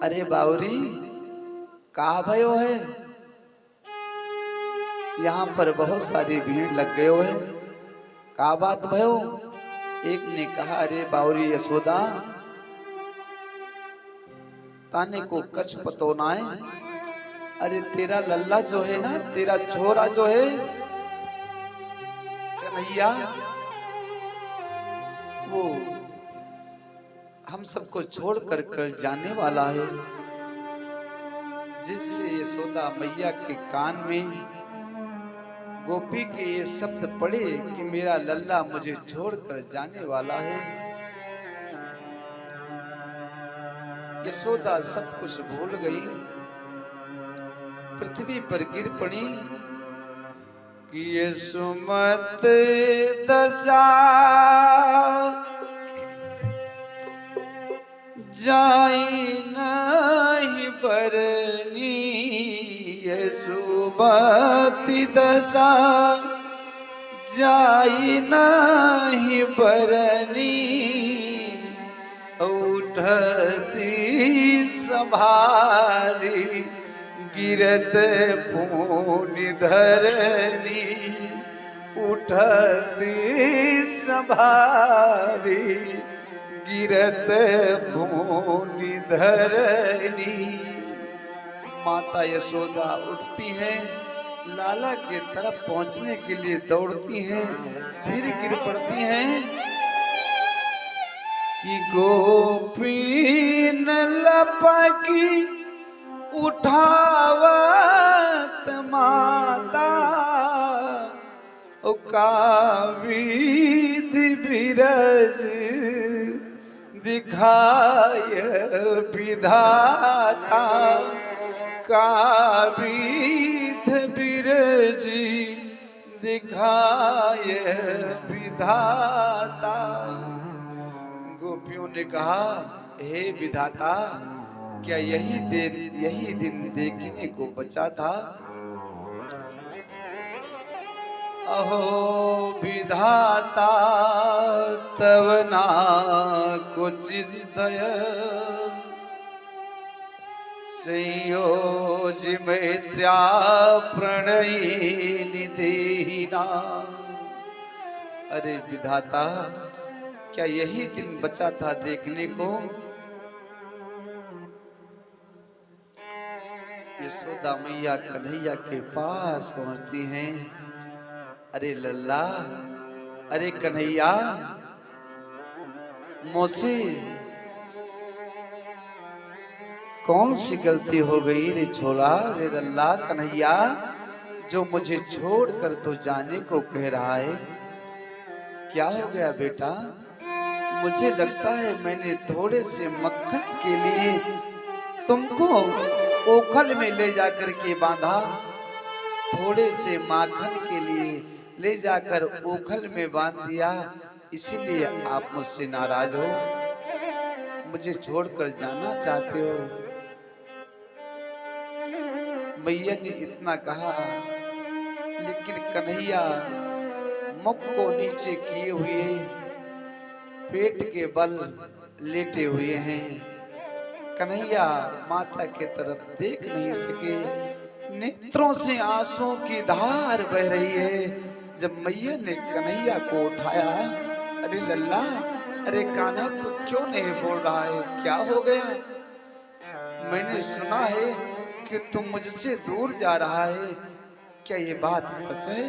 अरे बावरी कहा भयो है? यहाँ पर बहुत सारी भीड़ लग गयो है। का बात भयो? एक ने कहा, अरे बावरी यशोदा, ताने को कछ पतो ना है। अरे तेरा लल्ला जो है ना, तेरा छोरा जो है कन्हैया, वो हम सबको छोड़ कर कल जाने वाला है। जिससे यशोदा मैया के कान में गोपी के ये शब्द पड़े कि मेरा लल्ला मुझे छोड़कर जाने वाला है, यशोदा सब कुछ भूल गई, पृथ्वी पर गिर पड़ी कि ये सुमत दशा जाई नहीं बरनी, ये सुमति दशा जाई नहीं बरनी, उठती संभारी गिरत पूनि धरनी, उठती संभारी गिरत पूनि धरनी। माता यशोदा उठती हैं, लाला के तरफ पहुंचने के लिए दौड़ती हैं, फिर गिर पड़ती हैं कि गोपीन लपकी उठावत माता, काविद बिरज दिखाय विधाता, काविद बिरज दिखाय विधाता। गोपियों ने कहा, हे विधाता, क्या यही दिन देखने को बचा था? अहो विधाता तव ना को चिंतय, संयोज मैत्र्या प्रणयी निदेहिना। अरे विधाता, क्या यही दिन बचा था देखने को? यशोदा मैया कन्हैया के पास पहुंचती हैं। अरे लल्ला, अरे कन्हैया, मौसी कौन सी गलती हो गई रे छोरा, रे लल्ला कन्हैया, जो मुझे छोड़कर तो जाने को कह रहा है? क्या हो गया बेटा? मुझे लगता है मैंने थोड़े से मक्खन के लिए तुमको ओखल में ले जाकर के बांधा, थोड़े से माखन के लिए ले जाकर ओखल में बांध दिया, इसीलिए आप मुझसे नाराज हो, मुझे छोड़कर जाना चाहते हो। मैया ने इतना कहा, लेकिन कन्हैया मुख को नीचे किए हुए पेट के बल लेटे हुए हैं। कन्हैया माता के तरफ देख नहीं सके, नेत्रों से आंसुओं की धार बह रही है। जब मैया ने कन्हैया को उठाया, अरे लल्ला, अरे कान्हा, तू क्यों नहीं बोल रहा है? क्या हो गया? मैंने सुना है कि तुम मुझसे दूर जा रहा है, क्या ये बात सच है?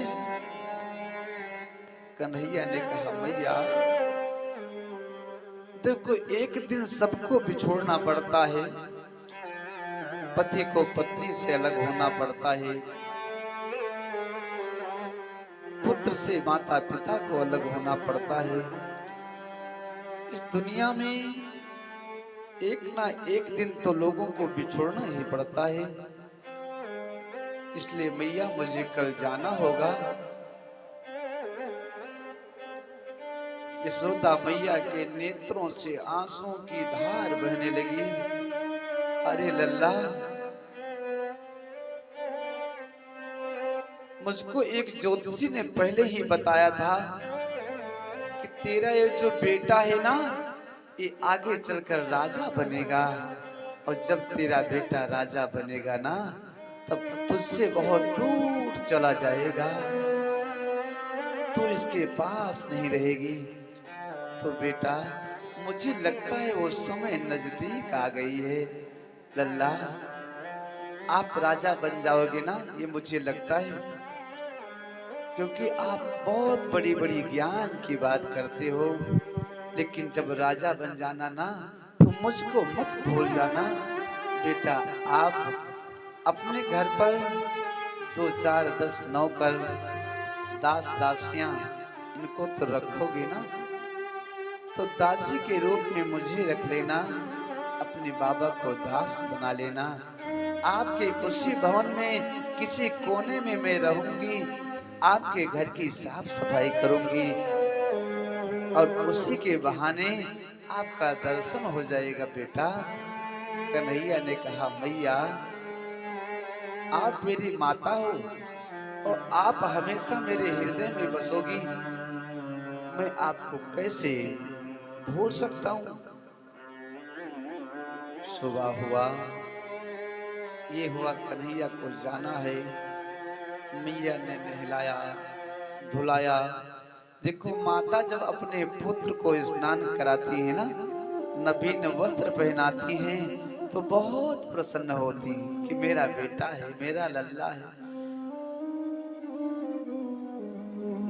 कन्हैया ने कहा, मैया देखो, एक दिन सबको बिछोड़ना पड़ता है, पति को पत्नी से अलग होना पड़ता है, पुत्र से माता पिता को अलग होना पड़ता है। इस दुनिया में एक ना एक दिन तो लोगों को बिछोड़ना ही पड़ता है। इसलिए मैया मुझे कल जाना होगा। यशोदा मैया के नेत्रों से आंसुओं की धार बहने लगी। अरे लल्ला, मुझको एक ज्योतिषी ने पहले ही बताया था कि तेरा ये जो बेटा है ना, ये आगे चलकर राजा बनेगा और जब तेरा बेटा राजा बनेगा ना, तब तुझसे बहुत दूर चला जाएगा, तू इसके पास नहीं रहेगी। तो बेटा, मुझे लगता है वो समय नजदीक आ गई है। लल्ला, आप राजा बन जाओगे ना, ये मुझे लगता है, क्योंकि आप बहुत बड़ी बड़ी ज्ञान की बात करते हो। लेकिन जब राजा बन जाना ना, तो मुझको मत भूल जाना। बेटा, आप अपने घर पर 2 4 10 नौकर, दास दासियां, इनको तो रखोगे ना, तो दासी के रूप में मुझे रख लेना, अपने बाबा को दास बना लेना। आपके उसी भवन में किसी कोने में मैं रहूंगी, आपके घर की साफ सफाई करूंगी, और उसी के बहाने आपका दर्शन हो जाएगा। बेटा, कन्हैया ने कहा, मैया, आप मेरी माता हो और आप हमेशा मेरे हृदय में बसोगी, मैं आपको कैसे भूल सकता हूँ। सुबह हुआ, ये हुआ कन्हैया को जाना है। मैया ने नहलाया धुलाया। देखो, माता जब अपने पुत्र को स्नान कराती है ना, नवीन वस्त्र पहनाती हैं, तो बहुत प्रसन्न होती कि मेरा बेटा है, मेरा लल्ला है।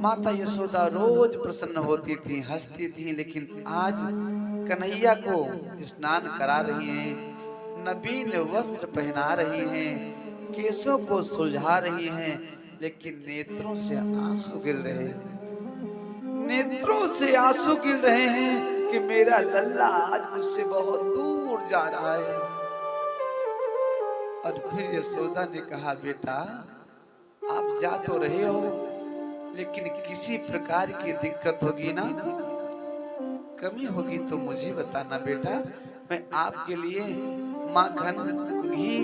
माता यशोदा रोज प्रसन्न होती थी, हंसती थी। लेकिन आज कन्हैया को स्नान करा रही हैं, नवीन वस्त्र पहना रही हैं, केशों को सुलझा रही हैं, लेकिन नेत्रों से आंसू गिर रहे हैं, नेत्रों से आंसू गिर रहे हैं कि मेरा लल्ला आज मुझसे बहुत दूर जा रहा है। और फिर यशोदा ने कहा, बेटा, आप जा तो रहे हो, लेकिन किसी प्रकार की दिक्कत होगी ना, कमी होगी तो मुझे बताना बेटा, मैं आपके लिए माखन, घी,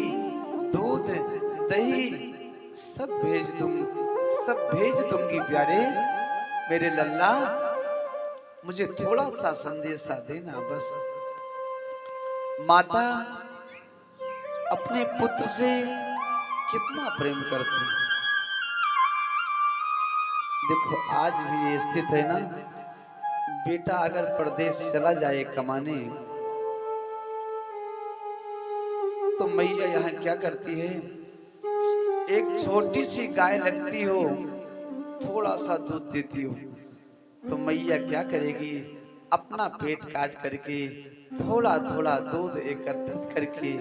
दूध, दही सब भेज दूंगी। प्यारे मेरे लल्ला, मुझे थोड़ा सा संदेशा देना बस। माता अपने पुत्र से कितना प्रेम करती है। देखो, आज भी ये स्थित है ना, बेटा अगर परदेश चला जाए कमाने, तो मैया यहाँ क्या करती है, एक छोटी सी गाय लगती हो, थोड़ा सा दूध देती हो, तो मैया क्या करेगी, अपना पेट काट करके थोड़ा थोड़ा दूध एकत्रित करके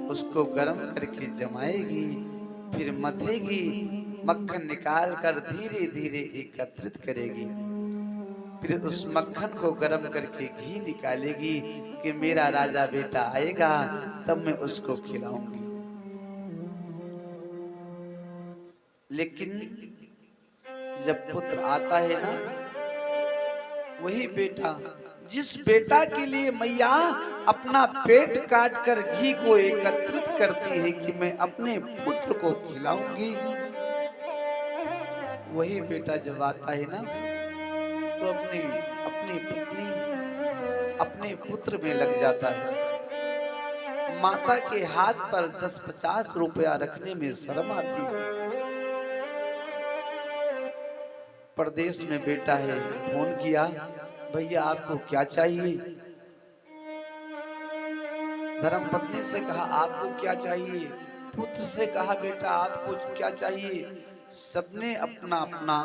उसको गर्म करके जमाएगी, फिर मथेगी, मक्खन निकाल कर धीरे धीरे एकत्रित करेगी, फिर उस मक्खन को गर्म करके घी निकालेगी कि मेरा राजा बेटा आएगा तब मैं उसको खिलाऊंगी। लेकिन जब पुत्र आता है ना, वही बेटा, जिस बेटा के लिए मैया अपना पेट काट कर घी को एकत्रित करती है कि मैं अपने पुत्र को खिलाऊंगी, वही बेटा जब आता है ना, तो अपनी पत्नी, अपने पुत्र में लग जाता है। माता के हाथ पर 10-50 रुपया रखने में शर्म आती है। परदेश में बेटा है, फोन किया, भैया आपको क्या चाहिए। धर्मपत्नी से कहा, आपको क्या चाहिए। पुत्र से कहा, बेटा आपको क्या चाहिए। सबने अपना अपना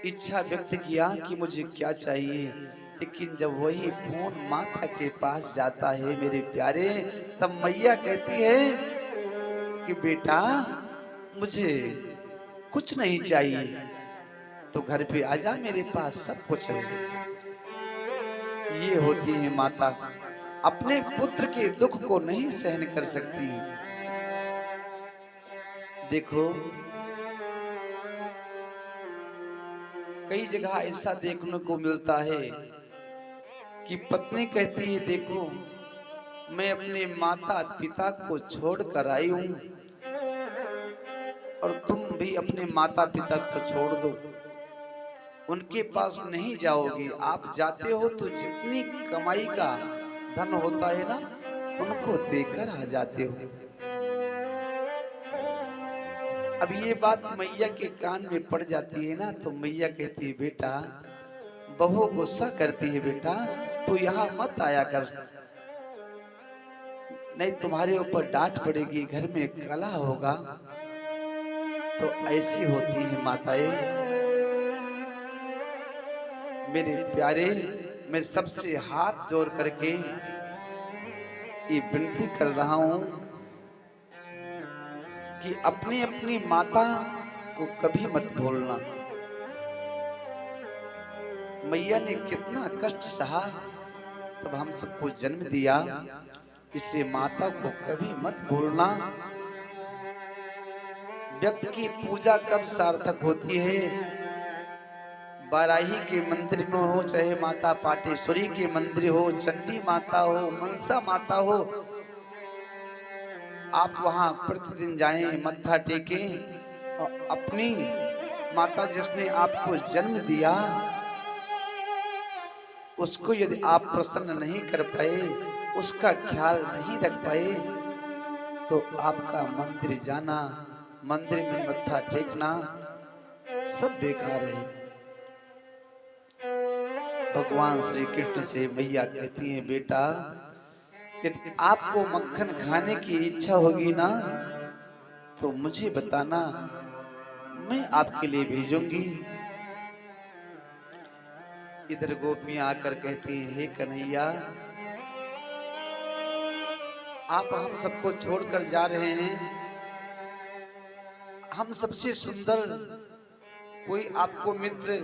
इच्छा व्यक्त किया कि मुझे क्या चाहिए। लेकिन जब वही फोन माता के पास जाता है मेरे प्यारे, तब मैया कहती है कि बेटा मुझे कुछ नहीं चाहिए, तो घर पे आजा, मेरे पास सब कुछ है। ये होती है माता, अपने पुत्र के दुख को नहीं सहन कर सकती। देखो, कई जगह ऐसा देखने को मिलता है कि पत्नी कहती है, देखो मैं अपने माता पिता को छोड़कर आई हूं और तुम भी अपने माता पिता को छोड़ दो, उनके पास नहीं जाओगे। आप जाते हो तो जितनी कमाई का धन होता है ना, उनको देकर आ जाते हो। अब ये बात मैया के कान में पड़ जाती है ना, तो मैया कहती है बेटा, बहू गुस्सा करती है बेटा, तू यहाँ मत आया कर, नहीं तुम्हारे ऊपर डांट पड़ेगी, घर में कलह होगा। तो ऐसी होती है माताएं। मेरे प्यारे, मैं सबसे हाथ जोड़ करके ये विनती कर रहा हूं कि अपनी अपनी माता को कभी मत भूलना। मैया ने कितना कष्ट सहा, तब हम सबको जन्म दिया, इसलिए माता को कभी मत भूलना। व्यक्ति की पूजा कब सार्थक होती है? बाराही के मंदिर में हो, चाहे माता पाटेश्वरी के मंदिर हो, चंडी माता हो, मनसा माता हो, आप वहां प्रतिदिन जाएं, मत्था टेकें और अपनी माता जिसने आपको जन्म दिया उसको यदि आप प्रसन्न नहीं कर पाए, उसका ख्याल नहीं रख पाए, तो आपका मंदिर जाना, मंदिर में मत्था टेकना सब बेकार है। भगवान श्री कृष्ण से मैया कहती हैं बेटा, यदि आपको मक्खन खाने की इच्छा होगी ना, तो मुझे बताना, मैं आपके लिए भेजूंगी। इधर गोपियां आकर कहती हैं हे कन्हैया, आप हम सबको छोड़कर जा रहे हैं, हम सबसे सुंदर कोई आपको मित्र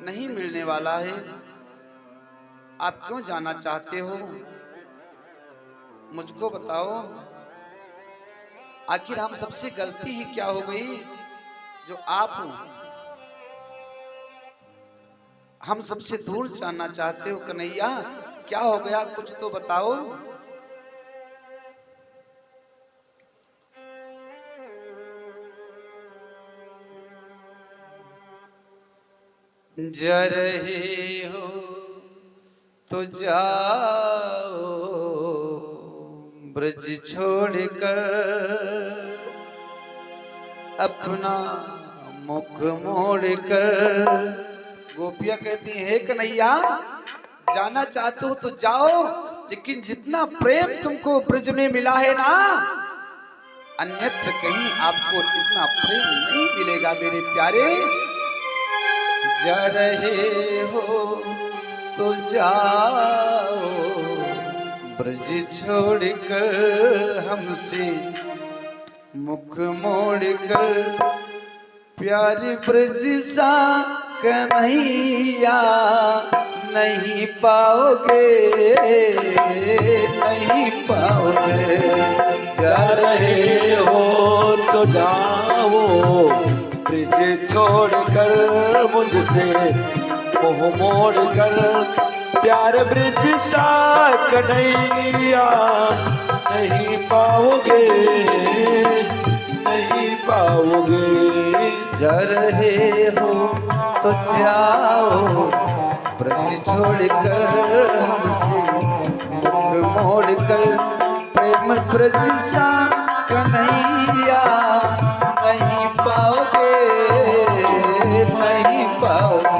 नहीं मिलने वाला है, आप क्यों जाना चाहते हो? मुझको बताओ, आखिर हम सबसे गलती ही क्या हो गई जो आप हम सबसे दूर जाना चाहते हो? कन्हैया क्या हो गया, कुछ तो बताओ। जा रहे हो तो जाओ ब्रज छोड़कर, अपना मुख मोड़कर। गोपियां कहती हैं हे कन्हैया, जाना चाहते हो तो जाओ, लेकिन जितना प्रेम तुमको ब्रज में मिला है ना, अन्यत्र कहीं आपको इतना प्रेम नहीं मिलेगा मेरे प्यारे। जा रहे हो तो जाओ ब्रज छोड़कर, हमसे मुख मोड़कर। प्यारे ब्रज सा कन्हैया नहीं पाओगे, नहीं पाओगे। जा रहे हो तो जाओ ब्रज छोड़कर, मुझसे मुँह मोड़ कर। प्यार ब्रज सा कन्हैया नहीं पाओगे, नहीं पाओगे। जा रहे हो तो जाओ ब्रज छोड़कर, हमसे मुख मोड़कर। प्रेम ब्रज सा कन्हैया नहीं पाओगे, नहीं पाओगे।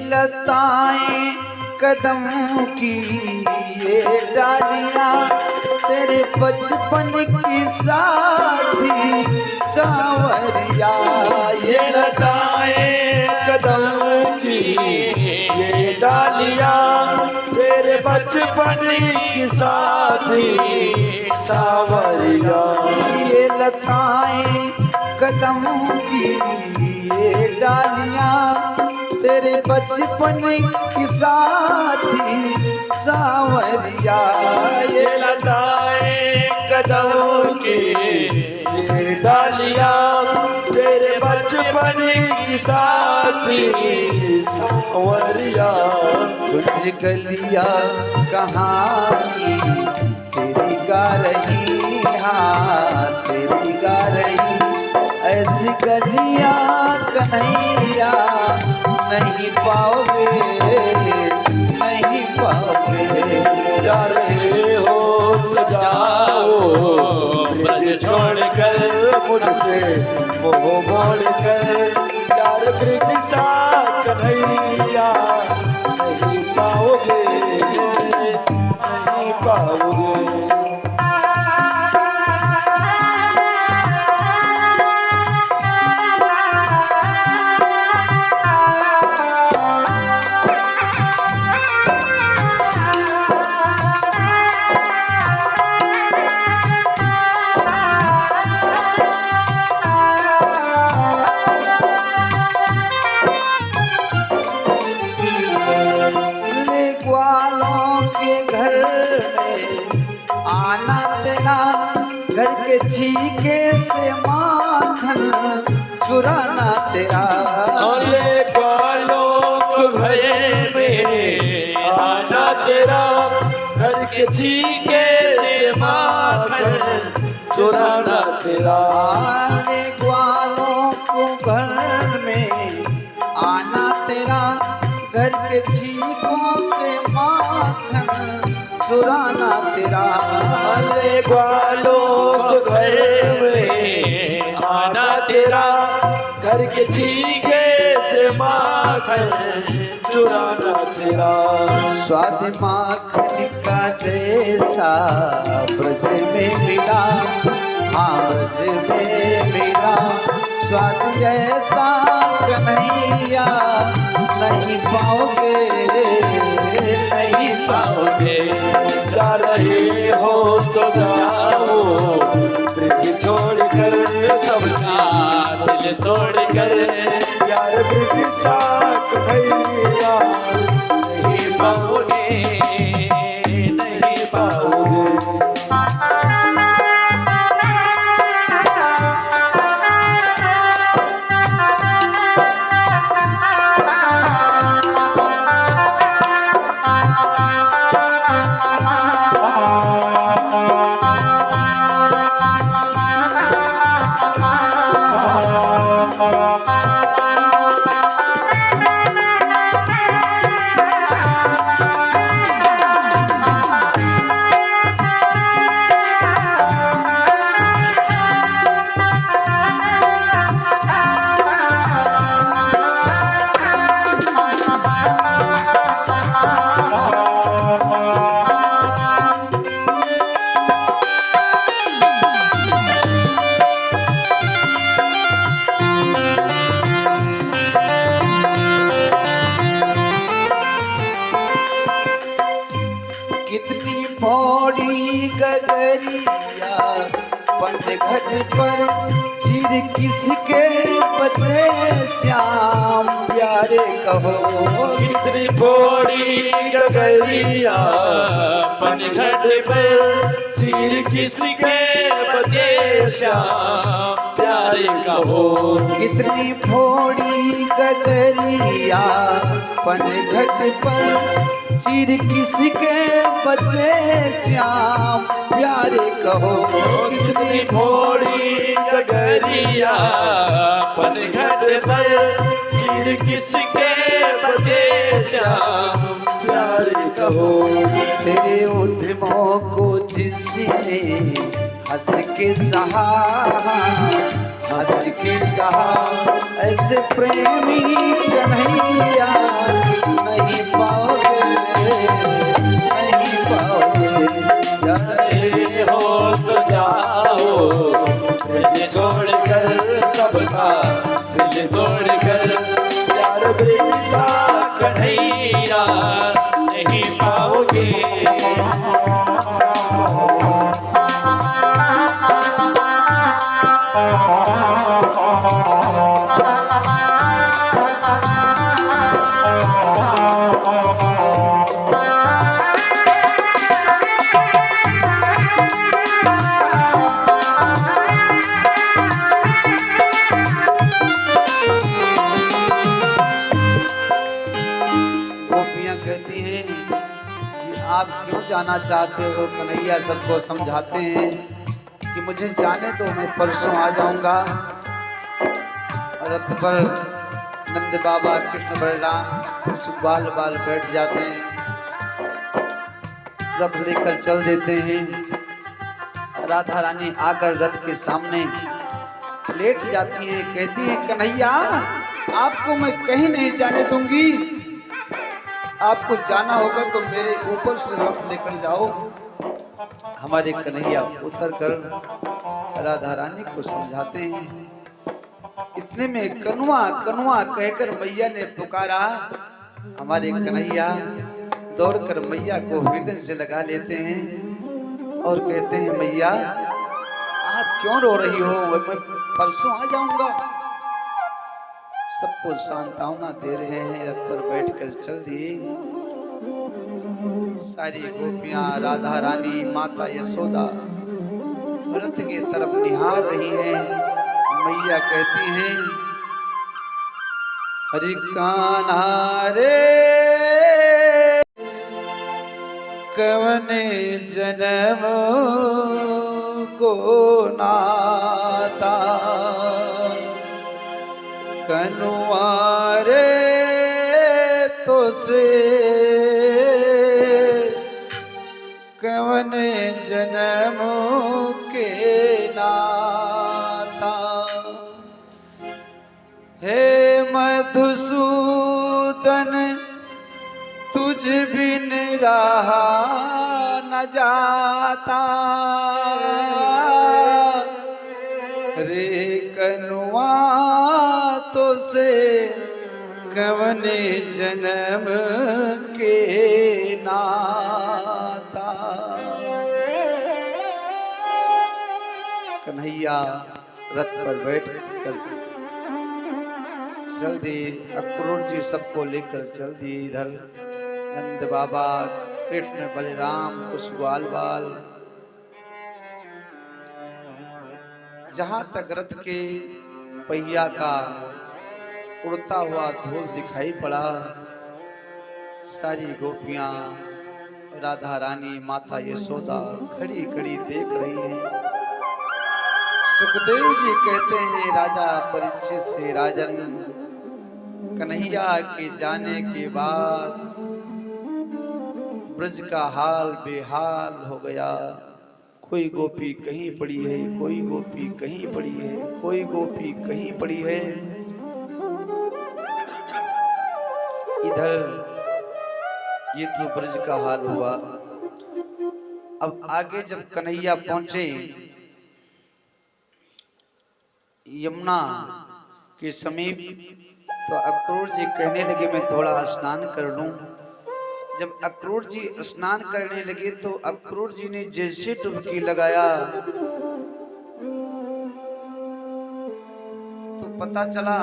लताएं कदम की ये डालियां तेरे बचपन की साथी सांवरिया। ये लताएं कदम की ये डालियां तेरे बचपन की साथी सांवरिया। ये लताएं कदम की ये डालियां तेरे बचपन की साथी सांवरिया। ये लताएं कदम की ये डालियां तेरे बचपन की साथी सांवरिया। कुछ गलियां कहाँ की तेरी गा रही, हाँ तेरी गा रही। ऐसी गलियां कन्हैया नहीं पाओगे, नहीं पाओगे। जा रहे हो तो जाओ ब्रिज छोड़कर मुझसे मोह मोड़कर। यार ब्रिज सा कन्हैया नहीं पाओगे, नहीं पाओगे। आना तेरा घर के छीके से माखन चुराना तेरा। अरे बालों भये मेरे आना तेरा घर के छीके से माखन चुराना तेरा। आने ग्वालों को घर में आना तेरा घर के छीकों से माखन चुराना तेरा। अरे ग्वालों घर में आना तेरा घर के छीके से माखन चुराना तेरा। स्वाद माखन का जैसा ब्रज में मिला, हाँ ब्रज में मिला। स्वाद जैसा कन्हैया नहीं पाओगे, नहीं पाओगे। जा रहे हो तो जाओ ब्रिज छोड़कर सब साथ दिल तोड़कर। यार ब्रिज साथ भैया नहीं पाओगे, नहीं पाओगे। कितनी भौड़ी गगरिया पंचघट पर चिर किसके बचे श्याम प्यारे कहो। कितनी भौड़ी गगरिया पंचघट पर चिर किसके बचे श्याम प्यारे कहो। कितनी भौड़ी गगरिया पंचघट पर चिर किसके बचे श्याम प्यारे कहो। कितनी भौड़ी गगरिया पंचघट पर चिर किसके बचे श्याम प्यारे कहो। तेरे उद्यमों को जिसने हंस के सहा, हंस के सहा, ऐसे प्रेमी कन्हैया नहीं पाओगे, नहीं पाओगे। जाते हो तो जाओ ब्रिज छोड़कर सबका, दिल तोड़कर प्यार ब्रिज सा कन्हैया नहीं पाओगे। गोपियां कहती हैं कि आप क्यों जाना चाहते हो? कन्हैया सबको समझाते हैं कि मुझे जाने तो मैं परसों आ जाऊंगा। रथ पर नंद बाबा कृष्ण बलराम बाल बाल बैठ जाते हैं, रथ लेकर चल देते हैं। राधा रानी आकर रथ के सामने लेट जाती हैं, कहती है कन्हैया आपको मैं कहीं नहीं जाने दूंगी, आपको जाना होगा तो मेरे ऊपर से रथ लेकर जाओ। हमारे कन्हैया उतर कर राधा रानी को समझाते हैं। इतने में कनुआ कनुआ कहकर मैया ने पुकारा। हमारे कन्हैया दौड़कर मैया को हृदय से लगा लेते हैं और कहते हैं मैया आप क्यों रो रही हो? मैं परसों आ जाऊंगा। सबको सांत्वना दे रहे हैं, रथ पर बैठकर चल दिए। सारी गोपियां राधा रानी माता यशोदा रथ की तरफ निहार रही हैं। मैया कहती हैं हरि कान्हा रे कवने जन्म को नाता, कनुआ रे तो से कवन जन्म के नाता। हे मधुसूदन तुझ बिन रहा न जाता, रे कनुआ तो से कवने जन्म के नाता। कन्हैया रथ पर बैठ कर चल दिए। अक्रूर जी सबको लेकर चल दिए। इधर नंद बाबा कृष्ण बलराम कुछ बाल बाल, जहां तक रथ के पहिया का उड़ता हुआ धूल दिखाई पड़ा, सारी गोपियां राधा रानी माता यशोदा खड़ी खड़ी देख रही हैं। सुखदेव जी कहते हैं राजा परीक्षित से राजन कन्हैया के जाने के बाद ब्रज का हाल बेहाल हो गया। कोई गोपी कहीं पड़ी है, कोई गोपी कहीं पड़ी है, कोई गोपी कहीं पड़ी है। इधर ये तो ब्रज का हाल हुआ। अब आगे जब कन्हैया पहुंचे यमुना के समीप, तो अक्रूर जी कहने लगे मैं थोड़ा स्नान कर लूं। जब अक्रूर जी स्नान करने लगे तो अक्रूर जी ने जैसे डुबकी लगाया तो पता चला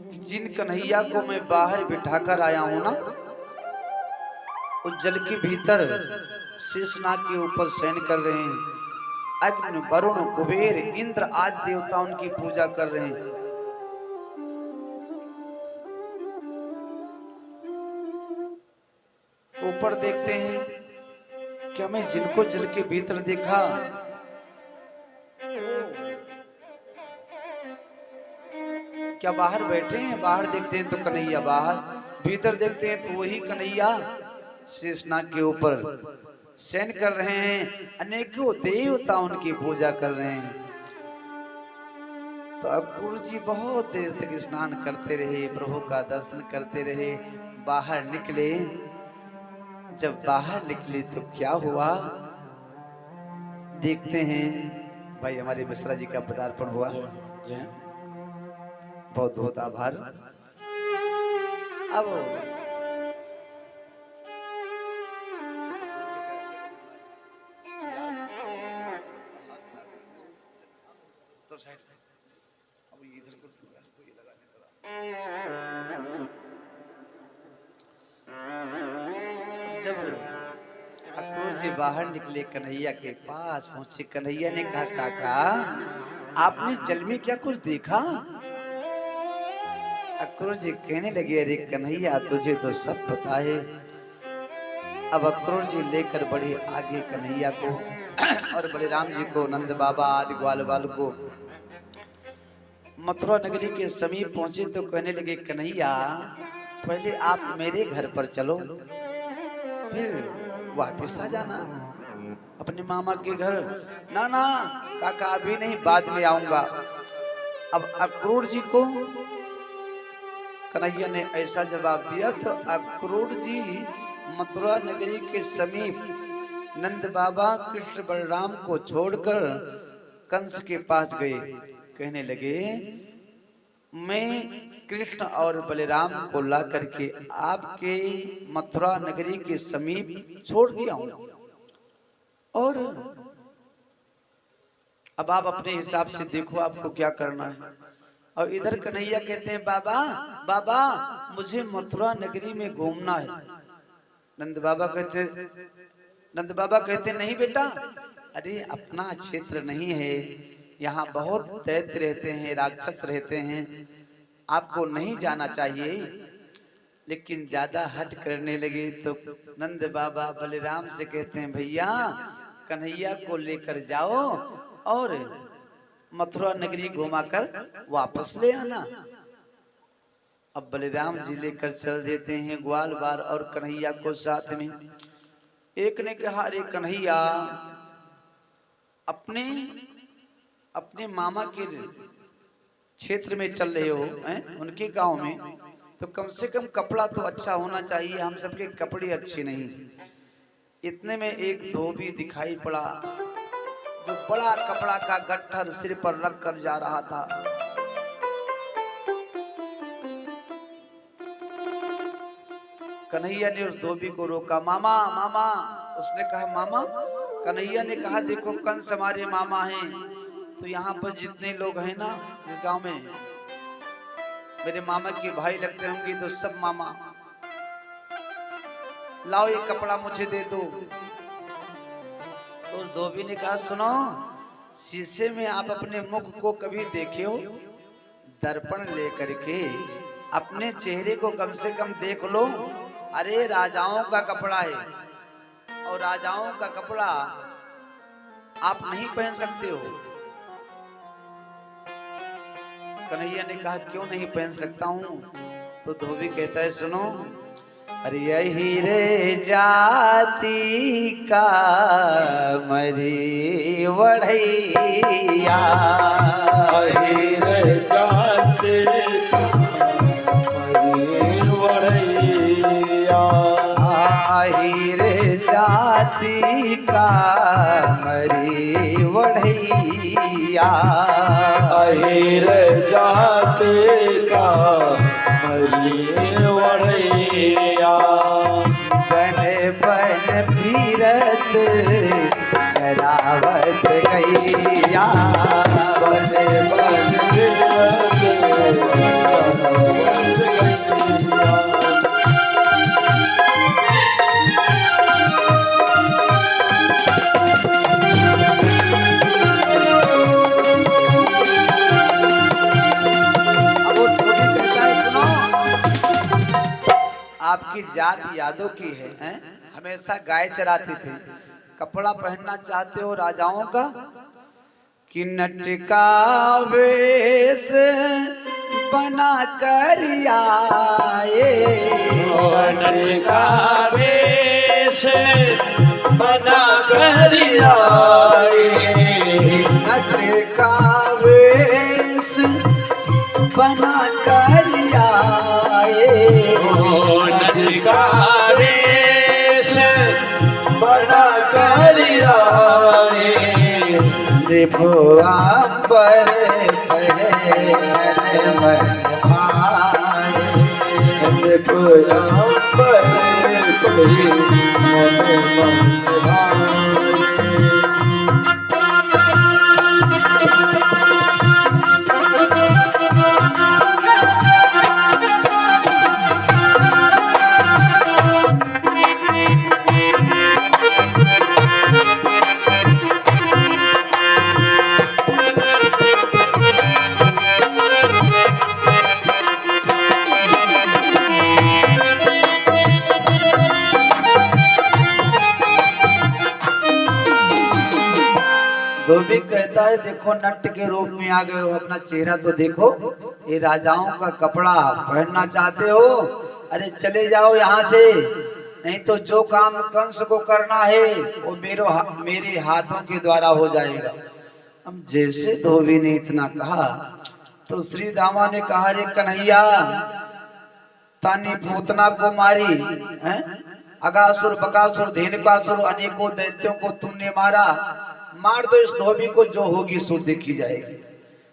कि जिन कन्हैया को मैं बाहर बिठाकर आया हूं ना, उस जल के भीतर शेषनाग के ऊपर शयन कर रहे हैं। अग्नि वरुण कुबेर इंद्र आदि देवता उनकी पूजा कर रहे हैं। ऊपर देखते हैं क्या मैं जिनको जल के भीतर देखा क्या बाहर बैठे हैं? बाहर देखते हैं तो कन्हैया बाहर भीतर देखते हैं तो वही कन्हैया शेषनाग के ऊपर शयन कर रहे हैं, अनेकों देवता उनकी पूजा कर रहे हैं। तो अक्रूर जी बहुत देर तक स्नान करते रहे, प्रभु का दर्शन करते रहे, बाहर निकले। जब बाहर निकले तो क्या हुआ देखते हैं। भाई हमारे मिश्रा जी का पदार्पण हुआ, बहुत बहुत आभार। अब तो साइड अब इधर को ये लगाने पड़ा। जब अक्रूर जी बाहर निकले, कन्हैया के पास पहुंचे, कन्हैया ने कहा काका आपने जल में क्या कुछ देखा? अक्रूर जी कहने लगे अरे कन्हैया तुझे तो सब पता है। अब अक्रूर जी लेकर बढ़े आगे कन्हैया को और बलराम जी को, नंद बाबा आदि ग्वाल बाल को। मथुरा नगरी के समीप पहुंचे तो कहने लगे कन्हैया पहले आप मेरे घर पर चलो, फिर वापस आ जाना अपने मामा के घर। ना ना काका अभी नहीं, बाद में आऊंगा। अब अक्रूर जी को कन्हैया ने ऐसा जवाब दिया तो अक्रूर जी मथुरा नगरी के समीप नंद बाबा कृष्ण बलराम को छोड़कर कंस के पास गए। कहने लगे मैं कृष्ण और बलराम को ला करके आपके मथुरा नगरी के समीप छोड़ दिया हूं, और अब आप अपने हिसाब से देखो आपको क्या करना है। और इधर कन्हैया कहते हैं बाबा बाबा मुझे मथुरा नगरी में घूमना है। नंद बाबा कहते नहीं बेटा, अरे अपना क्षेत्र नहीं है, यहाँ बहुत दैत्य रहते हैं, राक्षस रहते हैं, आपको नहीं जाना चाहिए। लेकिन ज्यादा हट करने लगे तो नंद बाबा बलराम से कहते हैं भैया कन्हैया को लेकर जाओ और मथुरा नगरी घुमाकर वापस ले आना। अब बलराम जी लेकर चल देते हैं ग्वाल बार और कन्हैया को साथ में। एक ने कहा अरे कन्हैया अपने मामा के क्षेत्र में चल रहे हो हैं, उनके गांव में, तो कम से कम कपड़ा तो अच्छा होना चाहिए, हम सबके कपड़े अच्छे नहीं। इतने में एक धोबी दिखाई पड़ा जो बड़ा कपड़ा का गट्ठर सिर पर रख कर जा रहा था। कन्हैया ने उस धोबी को रोका, मामा मामा। उसने कहा मामा? कन्हैया ने कहा देखो कंस हमारे मामा हैं, तो यहाँ पर जितने लोग हैं ना इस गांव में मेरे मामा के भाई लगते होंगे, तो सब मामा। लाओ ये कपड़ा मुझे दे दो। तो उस धोबी ने कहा सुनो, शीशे में आप अपने मुख को कभी देखे हो? दर्पण लेकर के अपने चेहरे को कम से कम देख लो। अरे राजाओं का कपड़ा है और राजाओं का कपड़ा आप नहीं पहन सकते हो। कन्हैया ने कहा क्यों नहीं पहन सकता हूं? तो धोबी कहता है सुनो, अरे यही रे जाति का मरी वढ़ैया, यही रे जाति का मरी वढ़ैया, आही रे जाति का मरी वढ़ैया, अहिर जाति का मरी वढ़ैया। बन बन फिरत शरावत गैया, बन बन फिरत शरावत गैया। आपकी जात यादों की है, हैं? हमेशा गाय चराते थे, कपड़ा पहनना चाहते हो राजाओं का? कि नट का वेश बना कर आए, नट का वेश बना कर आए, नट का वेश बना कर आए, नट का वेश बना कर आए, त्रिभुआंबर मन भाए, त्रिभुआंबर मन भाए। धोबी कहता है देखो नट के रूप में आ गए हो, अपना चेहरा तो देखो, ये राजाओं का कपड़ा पहनना चाहते हो, अरे चले जाओ यहाँ से, नहीं तो जो काम कंस को करना है वो मेरे हाथों के द्वारा हो जाएगा। अब जैसे धोबी ने इतना कहा तो श्री दामा ने कहा रे कन्हैया, तानी पूतना को मारी है, अगासुर बकासुर धेनुकासुर अनेकों दैत्यों को तुमने मारा, मार दो इस धोबी को, जो होगी सो देखी जाएगी।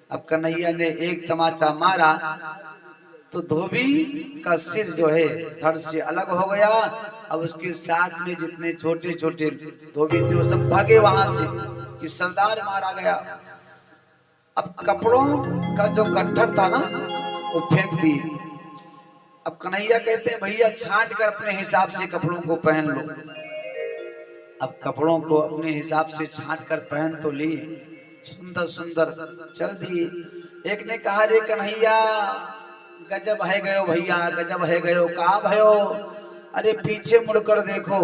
अब कन्हैया ने एक तमाचा मारा तो धोबी का सिर जो है धड़ से अलग हो गया। अब उसके साथ में जितने छोटे छोटे धोबी थे वो सब भागे वहां से कि सरदार मारा गया। अब कपड़ों का जो गट्ठर था ना वो फेंक दिए। अब कन्हैया कहते हैं भैया छांट कर अपने हिसाब से कपड़ों को पहन लो। अब कपड़ों को अपने हिसाब से छांट कर पहन तो ली, सुंदर सुंदर चल दिए। एक ने कहा रे कन्हैया गजब है गयो भैया, गजब है गयो, कहाँ भयो? अरे पीछे मुड़कर देखो,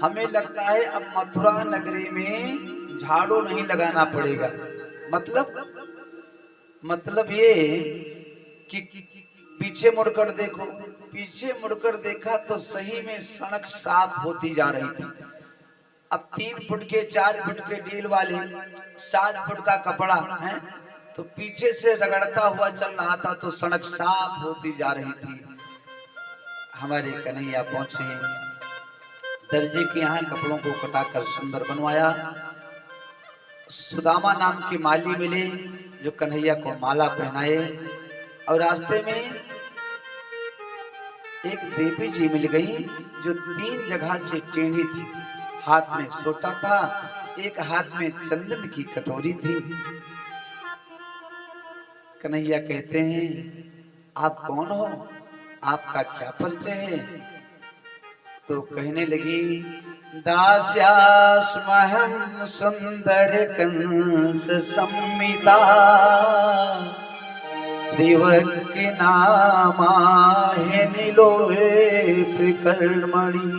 हमें लगता है अब मथुरा नगरी में झाड़ू नहीं लगाना पड़ेगा। मतलब ये कि पीछे मुड़कर देखो। पीछे मुड़कर देखा तो सही में सड़क साफ होती जा रही थी। अब 3 फुट के 4 फुट के डील वाले 7 फुट का कपड़ा है तो पीछे से रगड़ता हुआ चल रहा था तो सड़क साफ होती जा रही थी। हमारे कन्हैया पहुंचे, दर्जी के यहाँ कपड़ों को कटाकर सुंदर बनवाया। सुदामा नाम के माली मिले जो कन्हैया को माला पहनाए। और रास्ते में एक देवी जी मिल गई जो 3 जगह से टेढ़ी थी। हाथ में सोटा था, एक हाथ में चंदन की कटोरी थी। कन्हैया कहते हैं आप कौन हो, आपका क्या परिचय है? तो कहने लगी दास्यास्महं सुंदर कंस संमिता दिवक नामा है नीलोहे प्रकर्मणि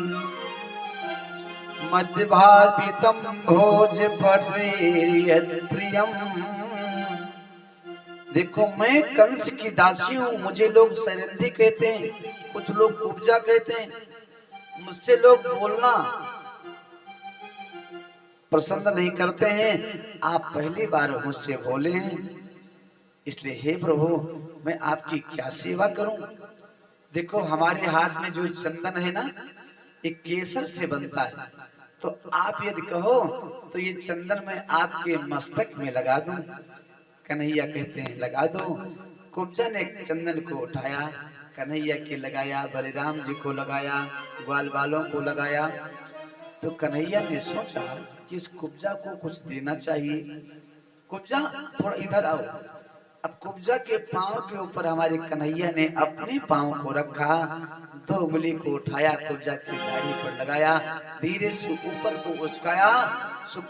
मध्यभावितम भोज प्रियम। देखो मैं कंस की दासी हूँ, मुझे लोग सरंदी कहते हैं, कुछ लोग कुब्जा कहते हैं। मुझसे लोग बोलना पसंद नहीं करते हैं। आप पहली बार मुझसे बोले हैं, इसलिए हे प्रभु मैं आपकी क्या सेवा करूं? देखो हमारे हाथ में जो चंदन है ना ये केसर से बनता है, तो आप यदि कहो तो ये चंदन मैं आपके मस्तक में लगा दूं। कन्हैया कहते हैं लगा दो। कुब्जा ने चंदन को उठाया, कन्हैया के लगाया, बलराम जी को लगाया, ग्वाल वालों को लगाया। तो कन्हैया ने सोचा कि इस कुब्जा को कुछ देना चाहिए। कुब्जा थोड़ा इधर आओ। अब कुब्जा के पांव के ऊपर हमारे कन्हैया ने अपने पांव को रखा, 2 उंगली को उठाया, कुब्जा की दाढ़ी पर लगाया, धीरे से ऊपर को उचकाया।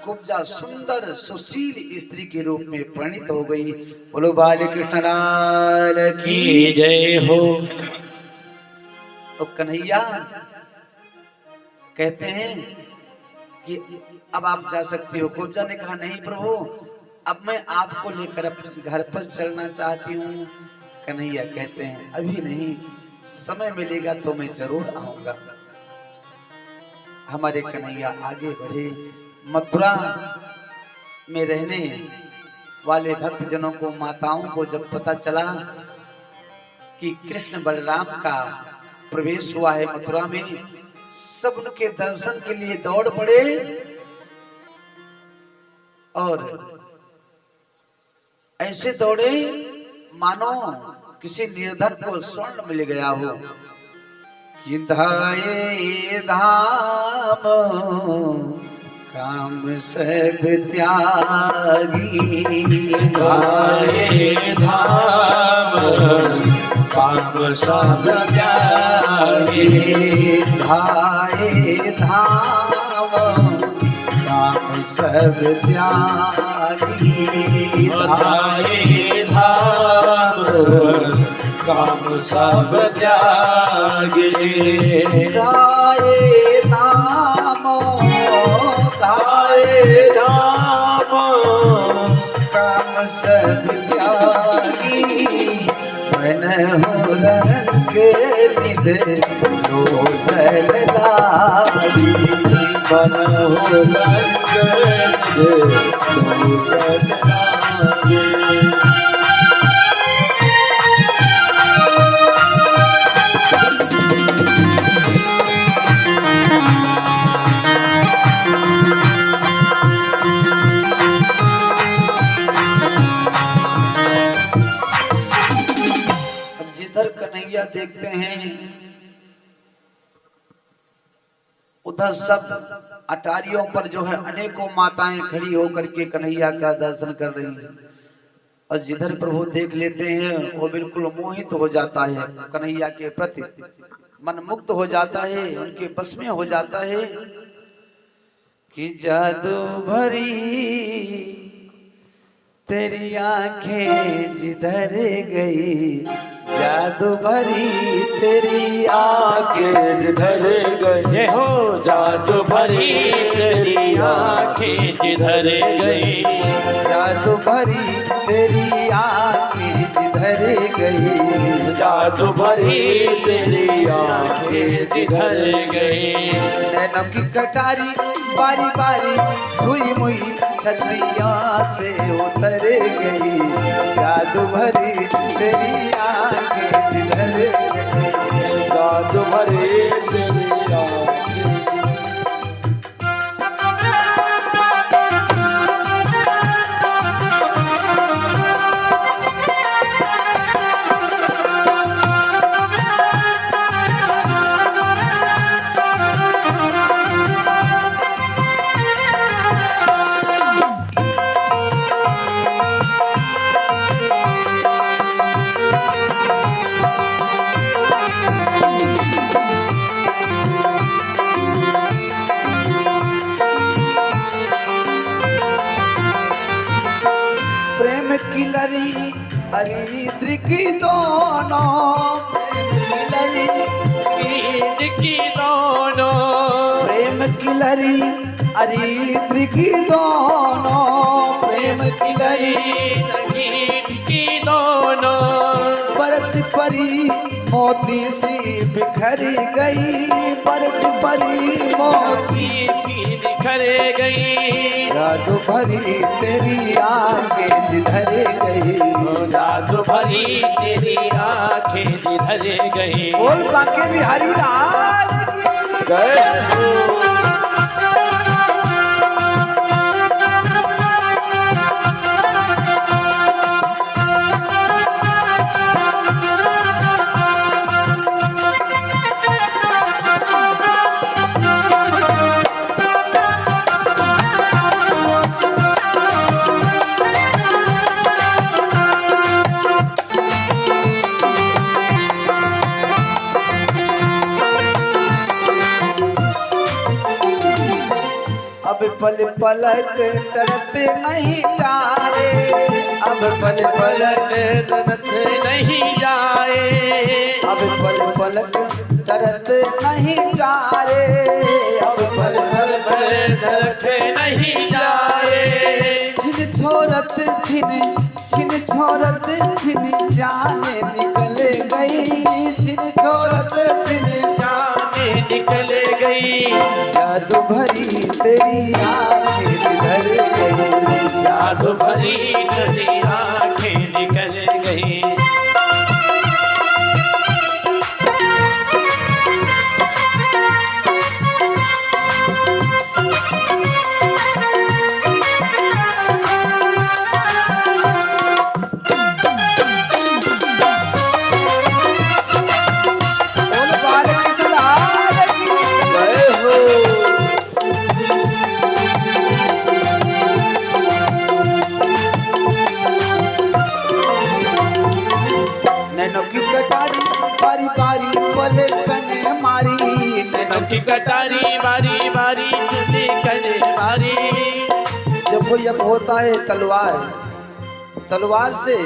कुब्जा सुंदर सुशील स्त्री के रूप में परिणित हो गई। बोलो बाल कृष्ण लाल की जय हो। तो कन्हैया कहते हैं कि अब आप जा सकते हो। कुब्जा ने कहा नहीं प्रभु, अब मैं आपको लेकर अपने घर पर चलना चाहती हूँ। कन्हैया कहते हैं अभी नहीं, समय मिलेगा तो मैं जरूर आऊंगा। हमारे कन्हैया आगे बढ़े। मथुरा में रहने वाले भक्तजनों को, माताओं को जब पता चला कि कृष्ण बलराम का प्रवेश हुआ है मथुरा में, सब उनके दर्शन के लिए दौड़ पड़े और ऐसे दौड़े मानो किसी निर्धन को स्वर्ण मिल गया हो। कि धाये धाम काम सब त्यागी, धाये धाम काम सब त्यागी, धाये धाम काम सब त्यागी, धाये धाम काम सब त्यागी, धाये धाम धाये धाम काम सब त्यागी, मन हो रंग निध लोधल लागी, मन हो रंग लोधल लागी। जिधर कन्हैया देखते हैं उधर सब अटारियों पर जो है अनेकों माताएं खड़ी होकर के कन्हैया का दर्शन कर रही हैं, और जिधर प्रभु देख लेते हैं वो बिल्कुल मोहित हो जाता है कन्हैया के प्रति, मन मुग्ध हो जाता है, उनके बस में हो जाता है। कि जादू भरी तेरी आंखें जिधर गई, जादू भरी तेरी आंखें जिधर गई हो, जादू भरी तेरी आंखें जिधर गई, जादू भरी तेरी आंखें जिधर गई, जादू भरी तेरी आंखें जिधर गई। नैनों की कटारी बारी बारी हुई मुई छतिया से उतर गई, जादू भरी तेरी आंखें जिधर गई, जादू भरी तेरी आंखें। की लरी हरी की दोनों, की दोनों, प्रेम की लरी हरी की दोनों, प्रेम की लरी की दोनों, बरस परी मोती सी बिखर गई, बरस परी मोती सी बिखर गई, जादू भरी तेरी आंखें जिधर गई, जादू भरी तेरी आंखें जिधर गई। बोल बाके बिहारी लाल की जय। पल पलक टरते नहीं जाए, अब पल पलक टरते नहीं जाए, अब पल पलक टरते नहीं जाए, अब पल पलक टरते नहीं जाए, छिन छोरत छिन छिन छोड़त छिन जाने निकल गई, छिन छोड़त छिन जाने निकल गई। जादू भरी तेरी आंखें धर गई, जादू भरी तेरी आंखें निकल गई। नैनों की कटारी बारी बारी पले कने मारी, नैनों की कटारी बारी बारी तुझे कने मारी। देखो जब होता है तलवार, तलवार से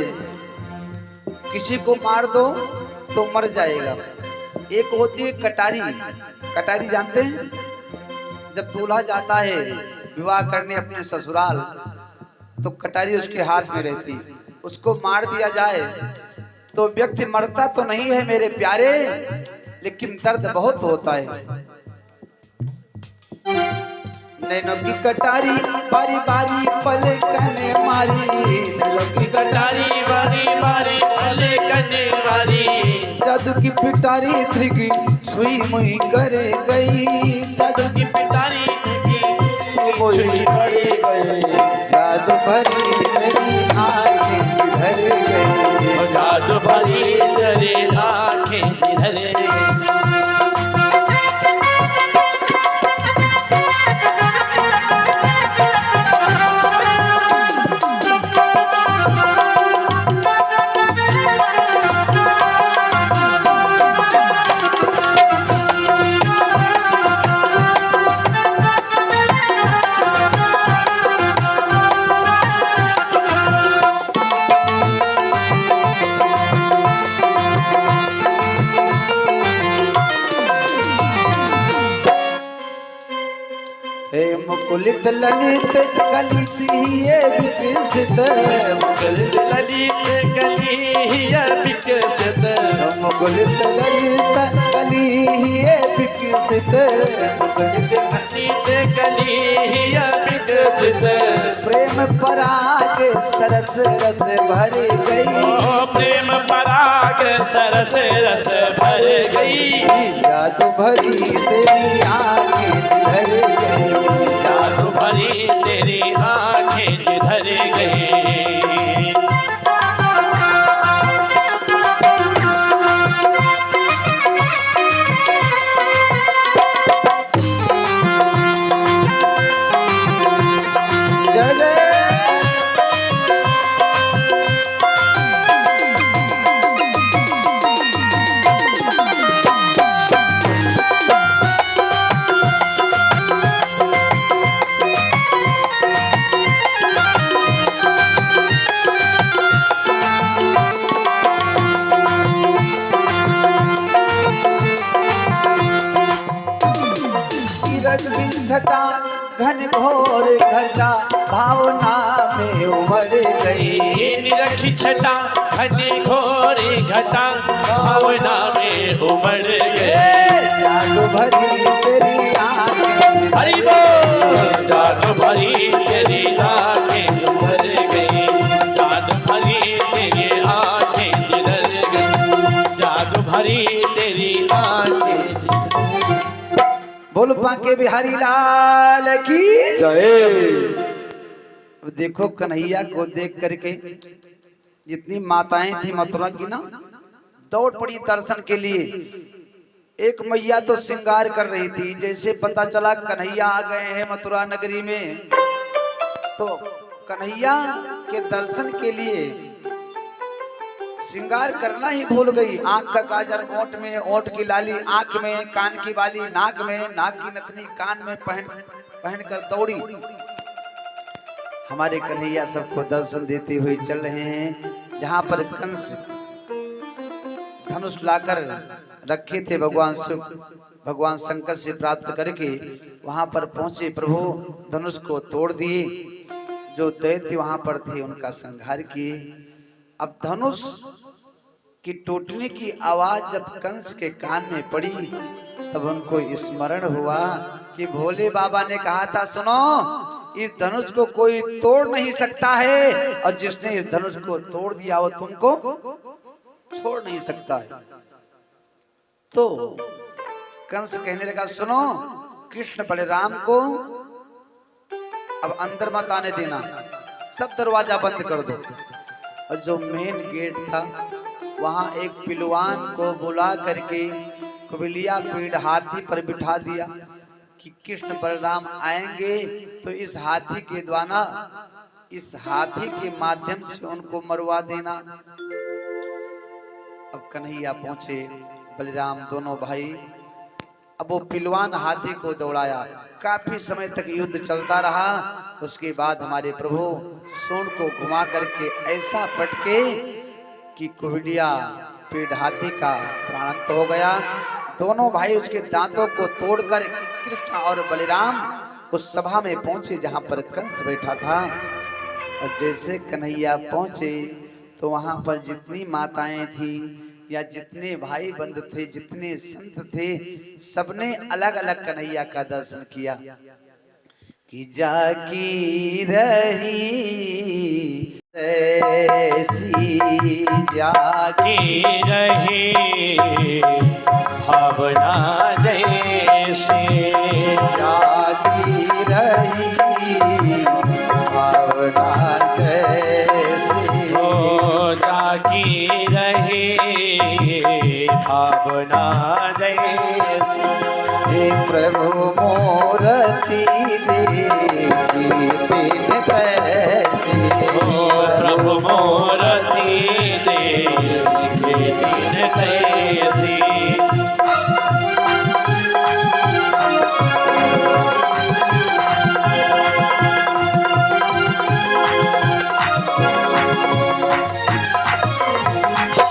किसी को मार दो तो मर जाएगा। एक होती है कटारी, कटारी जानते हैं? जब दूल्हा जाता है विवाह करने अपने ससुराल तो कटारी उसके हाथ में रहती, उसको मार दिया जाए तो व्यक्ति मरता तो नहीं है मेरे प्यारे, लेकिन दर्द बहुत होता है। नैनों की कटारी बारी बारी पले कने मारी, नैनों की कटारी बारी बारी पले कने मारी। जादू की पिटारी त्रिगी छुई मुई करे गई, जादू की पिटारी छुई पड़ गई। जादू भरी मेरी आंखें धर गई, जादू भरी तेरी आंखें धर गई। हे मुकुलित ललित कलित ये विकसित, मुकुलित ललित कली ये विकसित, मुकुलित ललित कली ये विकसित, मुकुलित ललित कली ये विकसित। प्रेम पराग सरस रस भर गई, प्रेम पराग सरस रस भर गई। जादू भरी तेरी आंखें धर गई, जादू भरी तेरी आंखें धर गई। छटा घन घोर घटा भावना में उमड़ गई, निरखी छटा घनी घोरी घटा भावना में उमड़ गए। जादू भरी तेरी आंखें हरि बोल। जादू भरी तेरी आंखें उमड़ गई, जादू भरी तेरी आंखें धर गई, जादू भरी तेरी आंखें। बोल बांके बिहारी लाल की जय। देखो कन्हैया को देख करके जितनी माताएं थी मथुरा की ना दौड़ पड़ी दर्शन के लिए। एक मैया तो श्रृंगार कर रही थी, जैसे पता चला कन्हैया आ गए हैं मथुरा नगरी में तो कन्हैया के दर्शन के लिए श्रृंगार करना ही भूल गई। आंख का काजल ओंठ में, ओंठ की लाली आंख में, कान की बाली नाक में, नाक की नथनी कान में पहन कर दौड़ी। हमारे कन्हैया सबको दर्शन देते हुए चल रहे हैं। जहां पर कंस धनुष लाकर रखे थे भगवान शंकर से प्राप्त करके वहां पर पहुंचे। प्रभु धनुष को तोड़ दिए, जो दैत्य वहां पर थे उनका संहार किए। अब धनुष की टूटने की आवाज जब कंस के कान में पड़ी तब उनको स्मरण हुआ कि भोले बाबा ने कहा था, सुनो, इस धनुष को कोई तोड़ नहीं सकता है, और जिसने इस धनुष को तोड़ दिया वो तुमको छोड़ नहीं सकता है। तो कंस कहने लगा, सुनो, कृष्ण बलराम को अब अंदर मत आने देना, सब दरवाजा बंद कर दो। और जो मेन गेट था वहां एक पिलवान को बुला करके कुबलिया पीठ हाथी पर बिठा दिया कि कृष्ण बलराम आएंगे तो इस हाथी के द्वारा, इस हाथी के माध्यम से उनको मरवा देना। अब कन्हैया पहुंचे, बलराम दोनों भाई। अब वो पिलवान हाथी को दौड़ाया, काफी समय तक युद्ध चलता रहा। उसके बाद हमारे प्रभु सूंड को घुमा करके ऐसा पटके कि कुबलिया पीठ हाथी का प्राणांत हो गया। दोनों भाई उसके दांतों को तोड़कर कृष्ण और बलराम उस सभा में पहुंचे जहां पर कंस बैठा था। और जैसे कन्हैया पहुंचे तो वहां पर जितनी माताएं थी या जितने भाई बंधु थे, जितने संत थे, सबने अलग अलग कन्हैया का दर्शन किया कि जाकी रही ऐसी जागी रही भावना जैसे, जागी रही भावना जैसे, ओ जागी रही भावना जैसे। हे प्रभु मूर्ति देखी बिन तैसी, प्रभु मूर्ति देखी बिन तैसी।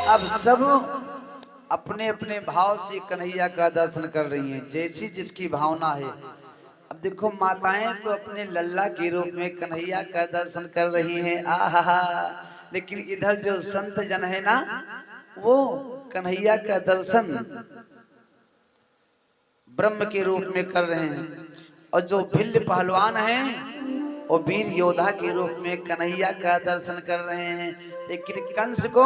अब सब अपने अपने भाव से कन्हैया का दर्शन कर रही हैं, जैसी जिसकी भावना है। अब देखो, माताएं तो अपने लल्ला के रूप में कन्हैया का दर्शन कर रही हैं, आहा, लेकिन इधर जो संत जन है ना, वो कन्हैया का दर्शन ब्रह्म के रूप में कर रहे हैं। और जो भिल्ल पहलवान हैं वो वीर योद्धा के रूप में कन्हैया का दर्शन कर रहे हैं। लेकिन कंस को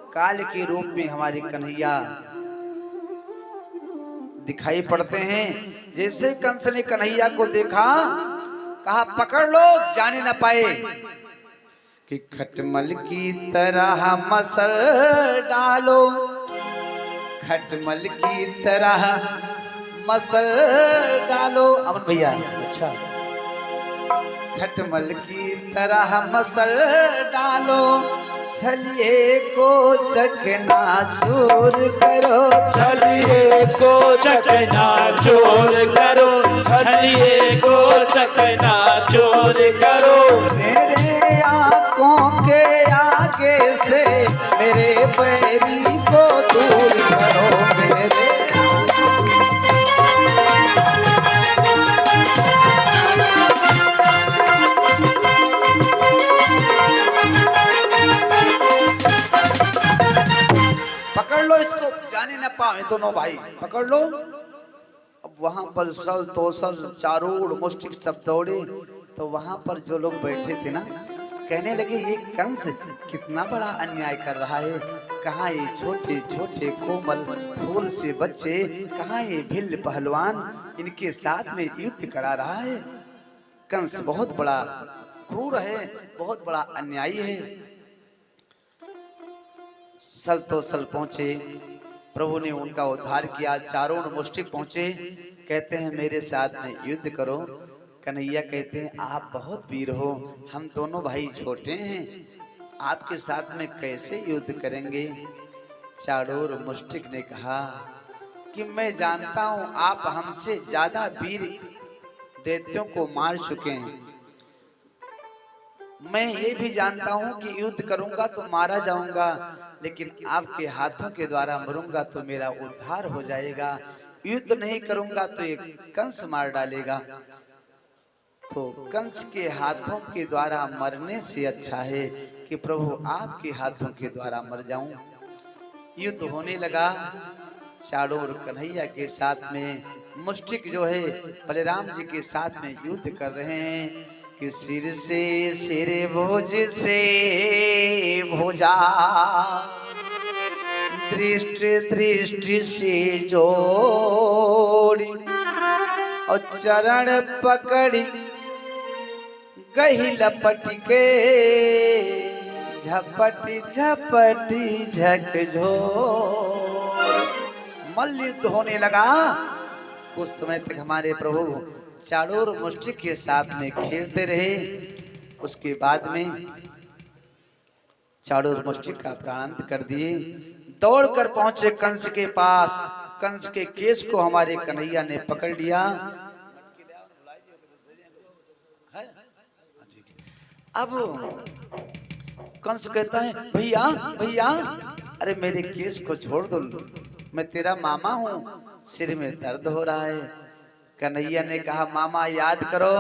काल के रूप में हमारे कन्हैया दिखाई पड़ते हैं। जैसे कंस ने कन्हैया को देखा, कहा पकड़ लो, जाने न पाए, कि खटमल की तरह मसल डालो, खटमल की तरह मसल डालो। अमन भैया, अच्छा, खटमल की तरह मसल डालो, छलिए को चकना चूर करो, छलिए को चकना चोर करो, छलिए को चकना चोर करो। मेरे आंखों के आगे से मेरे बैरी को दूर करो, मेरे पकड़ लो इसको, जाने न पाए दोनों भाई, पकड़ लो। अब वहां पर सल तोसल चारूढ़ मुष्टिक सब दौड़े। तो वहां पर जो लोग बैठे थे ना, कहने लगे ये कंस कितना बड़ा अन्याय कर रहा है। कहाँ ये छोटे छोटे कोमल फूल से बच्चे, कहाँ ये भिल्ल पहलवान, इनके साथ में युद्ध करा रहा है। कंस बहुत बड़ा क्रूर है, बहुत बड़ा अन्यायी है। सल तो सल पहुंचे, प्रभु ने उनका उद्धार किया। चारों मुष्टिक पहुंचे, कहते हैं मेरे साथ में युद्ध करो। कन्हैया कहते हैं आप बहुत वीर हो, हम दोनों भाई छोटे हैं, आपके साथ में कैसे युद्ध करेंगे। चारों मुष्टिक ने कहा कि मैं जानता हूं आप हमसे ज्यादा वीर दैत्यों को मार चुके हैं। मैं ये भी जानता हूं कि युद्ध करूंगा तो मारा जाऊंगा, लेकिन आपके हाथों के द्वारा मरूंगा तो मेरा उद्धार हो जाएगा। युद्ध नहीं करूंगा तो एक कंस मार डालेगा। तो कंस के हाथों के द्वारा मरने से अच्छा है कि प्रभु आपके हाथों के द्वारा मर जाऊं। युद्ध होने लगा चारों ओर कन्हैया के साथ में मुष्टिक जो है बलराम जी के साथ में युद्ध कर रहे हैं कि सिर से सिर भुज से भुजा दृष्टि दृष्टि से जोड़ी और चरण पकड़ी गही लपट के झपटी झपटी झकझोर। मल्ल युद्ध होने लगा। कुछ समय तक हमारे प्रभु चारों ओर मुष्टिक के साथ में खेलते रहे। उसके बाद में चारों ओर मुष्टिक का प्राणांत कर दिए। दौड़कर पहुंचे कंस के पास। कंस के केस को हमारे कन्हैया ने पकड़ लिया। अब कंस कहता है भैया भैया अरे मेरे केस को छोड़ दो, मैं तेरा मामा हूँ, सिर में दर्द हो रहा है। कन्हैया ने कहा मामा याद करो,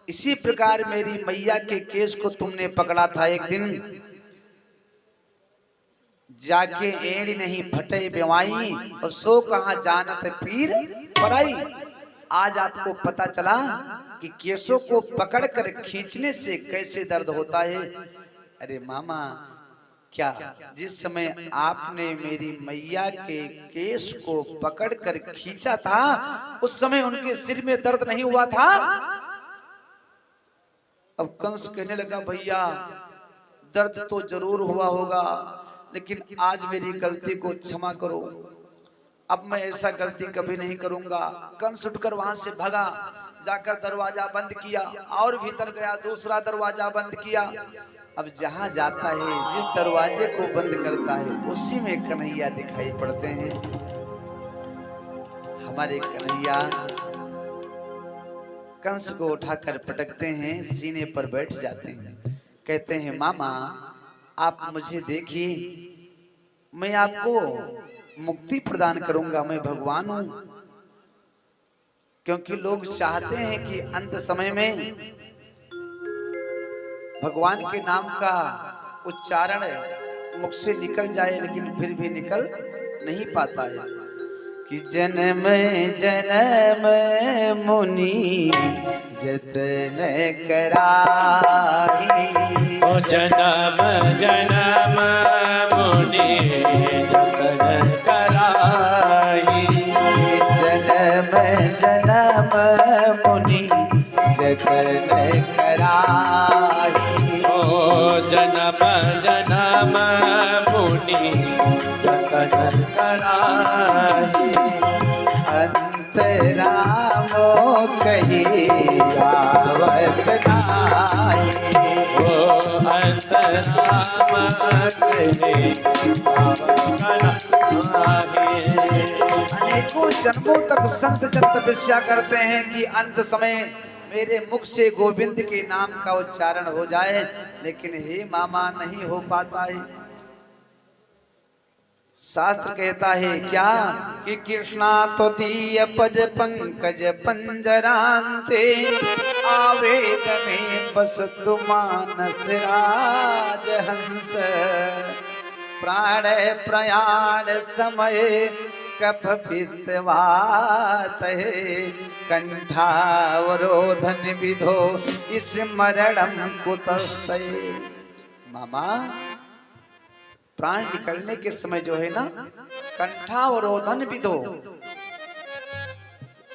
इसी प्रकार मेरी मैया के केस को तुमने पकड़ा था एक दिन, जाके एड़ी नहीं फटे बेवाई और सो कहाँ जानत पीर पराई। आज आपको पता चला कि केसों को पकड़कर खींचने से कैसे दर्द होता है। अरे मामा क्या जिस समय आपने मेरी मैया के केस को पकड़कर खींचा था उस समय उनके सिर में दर्द नहीं हुआ था? अब कंस कहने लगा भैया दर्द तो जरूर हुआ होगा, लेकिन आज मेरी गलती को क्षमा करो, अब मैं ऐसा गलती कभी नहीं करूंगा। कंस उठकर वहां से भगा, जाकर दरवाजा बंद किया और भीतर गया, दूसरा दरवाजा बंद किया। अब जहां जाता है जिस दरवाजे को बंद करता है उसी में कन्हैया दिखाई पड़ते हैं। हमारे कन्हैया कंस को उठाकर पटकते हैं, सीने पर बैठ जाते हैं, कहते हैं मामा आप मुझे देखिए, मैं आपको मुक्ति प्रदान करूंगा, मैं भगवान हूं। क्योंकि लोग चाहते हैं कि अंत समय में भगवान के नाम का उच्चारण मुख से निकल जाए, लेकिन फिर भी निकल नहीं पाता है। कि जन्म जन्म मुनि जतन कराई, ओ जन्म जन्म मुनि जतन कराई, जन्म जन्म मुनि जतन कराई, ओ जन्म जन्म मुनि जतन कराई। अंतरामो कही आवत नाई, ओ अंतराम कहे अनेकों जन्मों तक संत जन तपस्या करते हैं कि अंत समय मेरे मुख से गोविंद के नाम का उच्चारण हो जाए, लेकिन हे मामा नहीं हो पाता है। शास्त्र कहता है क्या कि कृष्णा तो दीय पद पंकज पंजरांते, आवेद में बस मानस राज हंस, प्राण प्रयाण समय कफ पित्तवात है, कंठावरोधन विधो स्मरणम कुतस्ते। मामा प्राण निकलने के समय जो है ना, कंठावरोधन विधो,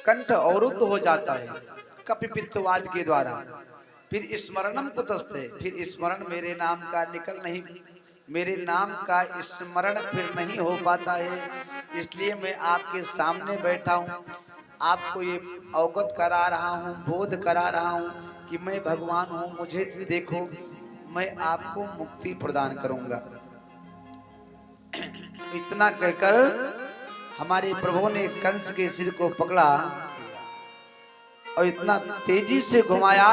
कंठ अवरुद्ध हो जाता है कपि पित्तवाद के द्वारा, फिर स्मरणम कुतस्ते, फिर स्मरण मेरे नाम का निकल नहीं, मेरे नाम का स्मरण फिर नहीं हो पाता है। इसलिए मैं आपके सामने बैठा हूँ, आपको ये अवगत करा रहा हूँ, बोध करा रहा हूँ कि मैं भगवान हूँ, मुझे भी देखो, मैं आपको मुक्ति प्रदान करूंगा। इतना कहकर हमारे प्रभु ने कंस के सिर को पकड़ा और इतना तेजी से घुमाया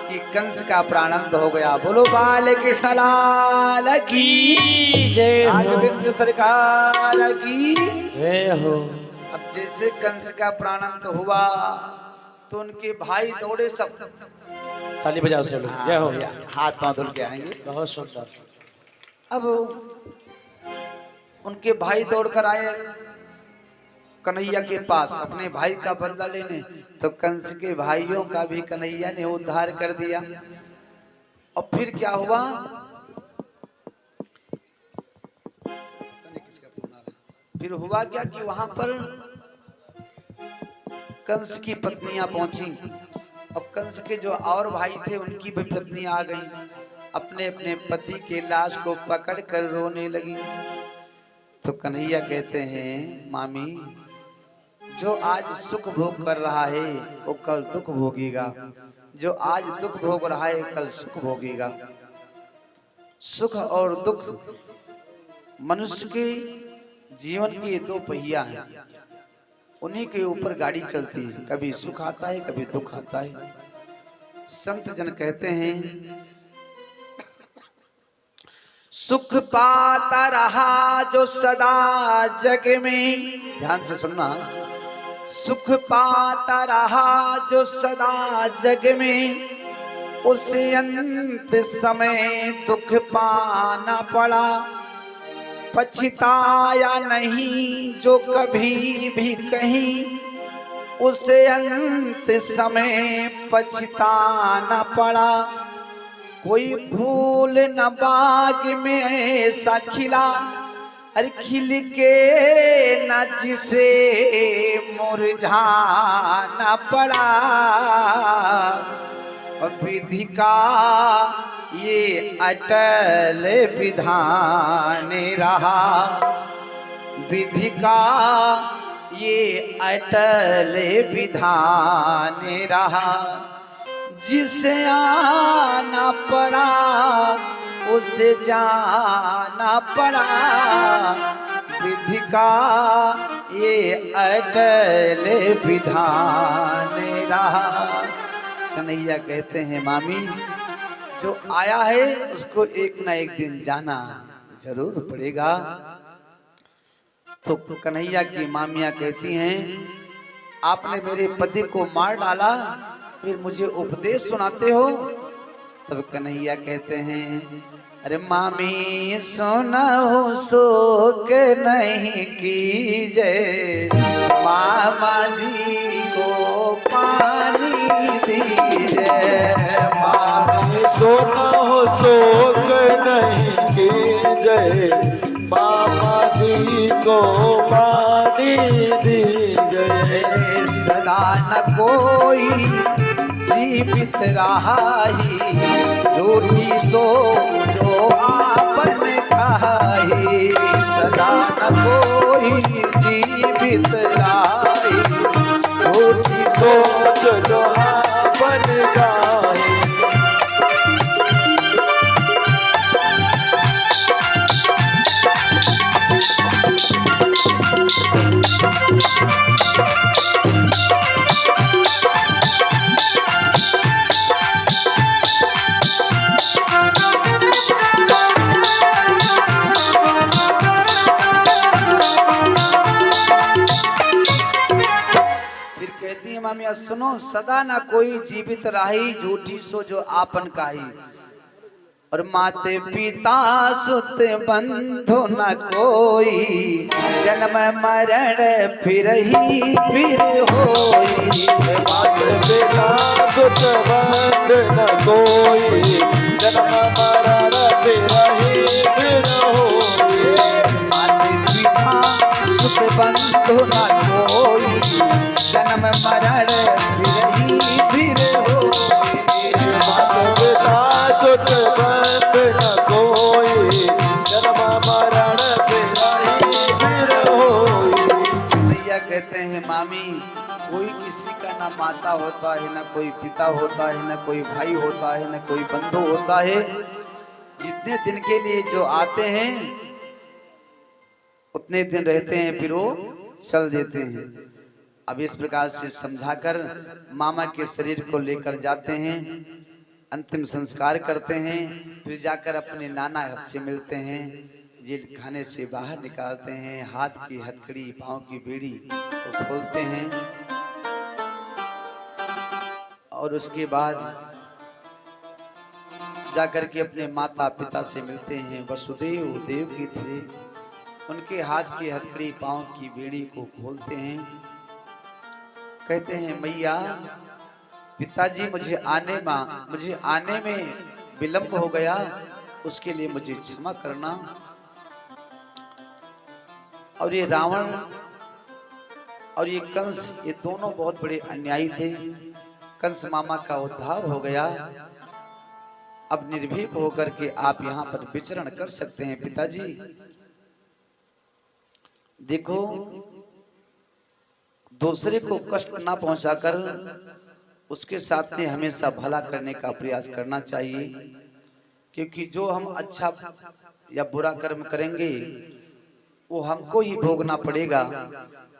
कि कंस का प्राणंत हो गया। बोलो बाल कृष्ण लाल की जय, गोविंद सरकार की जय हो। अब जैसे कंस का प्राणंत हुआ तो उनके भाई दौड़े सब, ताली बजाओ से लोग, जय हो। हाथ पांव धुल के आएंगे। बहुत सुंदर। अब उनके भाई दौड़कर आए कन्हैया के पास अपने भाई का बदला लेने, तो कंस के भाइयों का भी कन्हैया ने उद्धार कर दिया। और फिर क्या हुआ, फिर हुआ क्या कि वहां पर कंस की पत्नियां पहुंची और कंस के जो और भाई थे उनकी भी पत्नियां आ गईं, अपने अपने पति के लाश को पकड़ कर रोने लगी। तो कन्हैया कहते हैं मामी, जो आज सुख भोग कर रहा है वो कल दुख भोगेगा, जो आज दुख भोग रहा है कल सुख भोगेगा। सुख और दुख मनुष्य के जीवन के दो पहिया हैं, उन्हीं के ऊपर गाड़ी चलती है, कभी सुख आता है कभी दुख आता है। संत जन कहते हैं सुख पाता रहा जो सदा जग में, ध्यान से सुनना, सुख पाता रहा जो सदा जग में, उसे अंत समय दुख पाना पड़ा। पछताया नहीं जो कभी भी कहीं, उसे अंत समय पछताना पड़ा। कोई फूल न बाग में ऐसा खिला, अरे खिल के न जिसे मुरझाना पड़ा। और विधि का ये अटल विधान रहा, विधि का ये अटल विधान रहा। जिसे आना पड़ा उसे जाना पड़ा, विधि का ये अटल विधान रहा। कन्हैया कहते हैं मामी, जो आया है उसको एक ना एक दिन जाना जरूर पड़ेगा। तो कन्हैया की मामियां कहती हैं आपने मेरे पति को मार डाला, फिर मुझे उपदेश सुनाते हो। तब कन्हैया कहते हैं अरे मामी सुना हो शोक नहीं कीजिए, मामा जी को पानी दीजिए। मामी सुना हो शोक नहीं कीजिए, मामा जी को पानी दीजिए। सदा न कोई जीवित रहाई, झूठी सो जो आपने कहाई। सदा न कोई जीवित रहाई, झूठी सोच जो आपने कहाई। मामिया सुनो, सदा ना कोई जीवित राही, झूठी सो जो आपन काही। और माते पिता सुत बंधु न कोई, जन्म मरण फिर ही फिर होई। माते पिता सुत बंधु न कोई, जन्म मरण फिर ही फिर होई। माते पिता सुत बंधु न कोई, जन्म मरण फिर ही फिर होई। माते पिता सुत बंधु न कोई, जन्म मरण फिर ही फिर होई। कन्हैया कहते हैं मामी, कोई किसी का ना माता होता है, ना कोई पिता होता है, ना कोई भाई होता है, ना कोई बंधु होता है। जितने दिन के लिए जो आते हैं उतने दिन रहते हैं, फिर वो चल देते हैं। अब इस प्रकार से समझाकर मामा के शरीर को लेकर जाते हैं, अंतिम संस्कार करते हैं, फिर जाकर अपने नाना से मिलते हैं, जेल खाने से बाहर निकालते हैं, हाथ की हथकड़ी पांव की बेड़ी को खोलते हैं और उसके बाद जाकर के अपने माता पिता से मिलते हैं। वसुदेव देवकी थे, उनके हाथ की हथकड़ी पांव की बेड़ी को खोलते हैं। कहते हैं मैया पिताजी मुझे आने में विलंब हो गया, उसके लिए मुझे क्षमा करना। और ये रावण और ये कंस, ये दोनों बहुत बड़े अन्यायी थे। कंस मामा का उद्धार हो गया। अब निर्भीक होकर के आप यहाँ पर विचरण कर सकते हैं पिताजी। देखो, दूसरे को कष्ट ना पहुंचाकर उसके साथ में हमेशा भला करने का प्रयास करना चाहिए, क्योंकि जो हम अच्छा या बुरा कर्म करेंगे वो हमको ही भोगना पड़ेगा।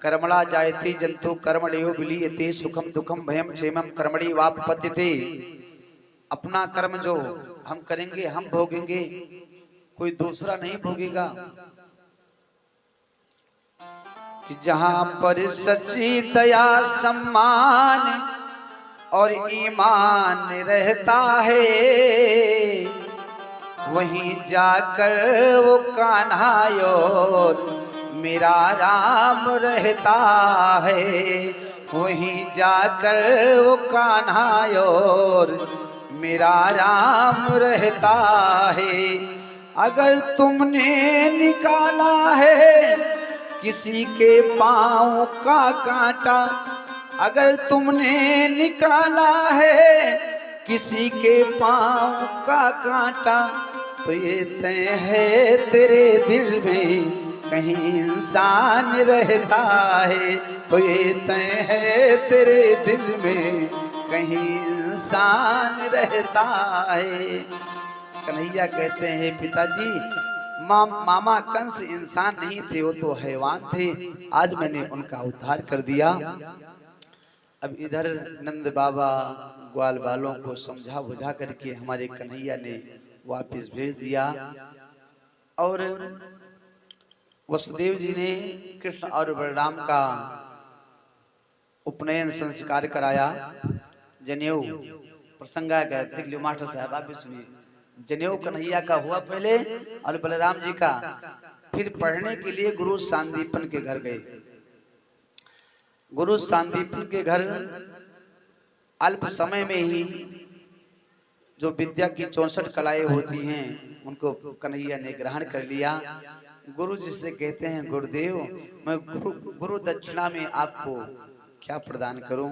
कर्मणा जायते जंतु कर्मणयो विलीयते सुखम दुखम भयम क्षेमम कर्मणि वापपद्यते। अपना कर्म जो हम करेंगे हम भोगेंगे, कोई दूसरा नहीं भोगेगा। कि जहां पर सच्ची दया सम्मान और ईमान रहता है, वहीं जाकर वो कान्हा और मेरा राम रहता है। वहीं जाकर वो कान्हा और मेरा राम रहता है। अगर तुमने निकाला है किसी के पाँव का कांटा, अगर तुमने निकाला है किसी के पाँव का कांटा, तो ये तय है तेरे दिल में कहीं इंसान रहता है। तो ये तय है तेरे दिल में कहीं इंसान रहता है। कन्हैया कहते हैं पिताजी, मामा कंस इंसान नहीं थे, वो तो हैवान थे। आज मैंने उनका उद्धार कर दिया। अब इधर नंद बाबा ग्वाल बालों को समझा बुझा करके हमारे कन्हैया ने वापस भेज दिया। और वसुदेव जी ने कृष्ण और बलराम का उपनयन संस्कार कराया। जनेऊ प्रसंग आ गया, देख लो मास्टर साहब, आप भी सुनिए। जनेऊ कन्हैया का हुआ पहले और बलराम जी का। फिर पढ़ने के लिए गुरु सांदीपन के घर गए। गुरु सांदीपन के घर अल्प समय में ही जो विद्या की 64 कलाएं होती हैं उनको कन्हैया ने ग्रहण कर लिया। गुरु जी से कहते हैं, गुरुदेव मैं गुरु दक्षिणा में आपको क्या प्रदान करूं।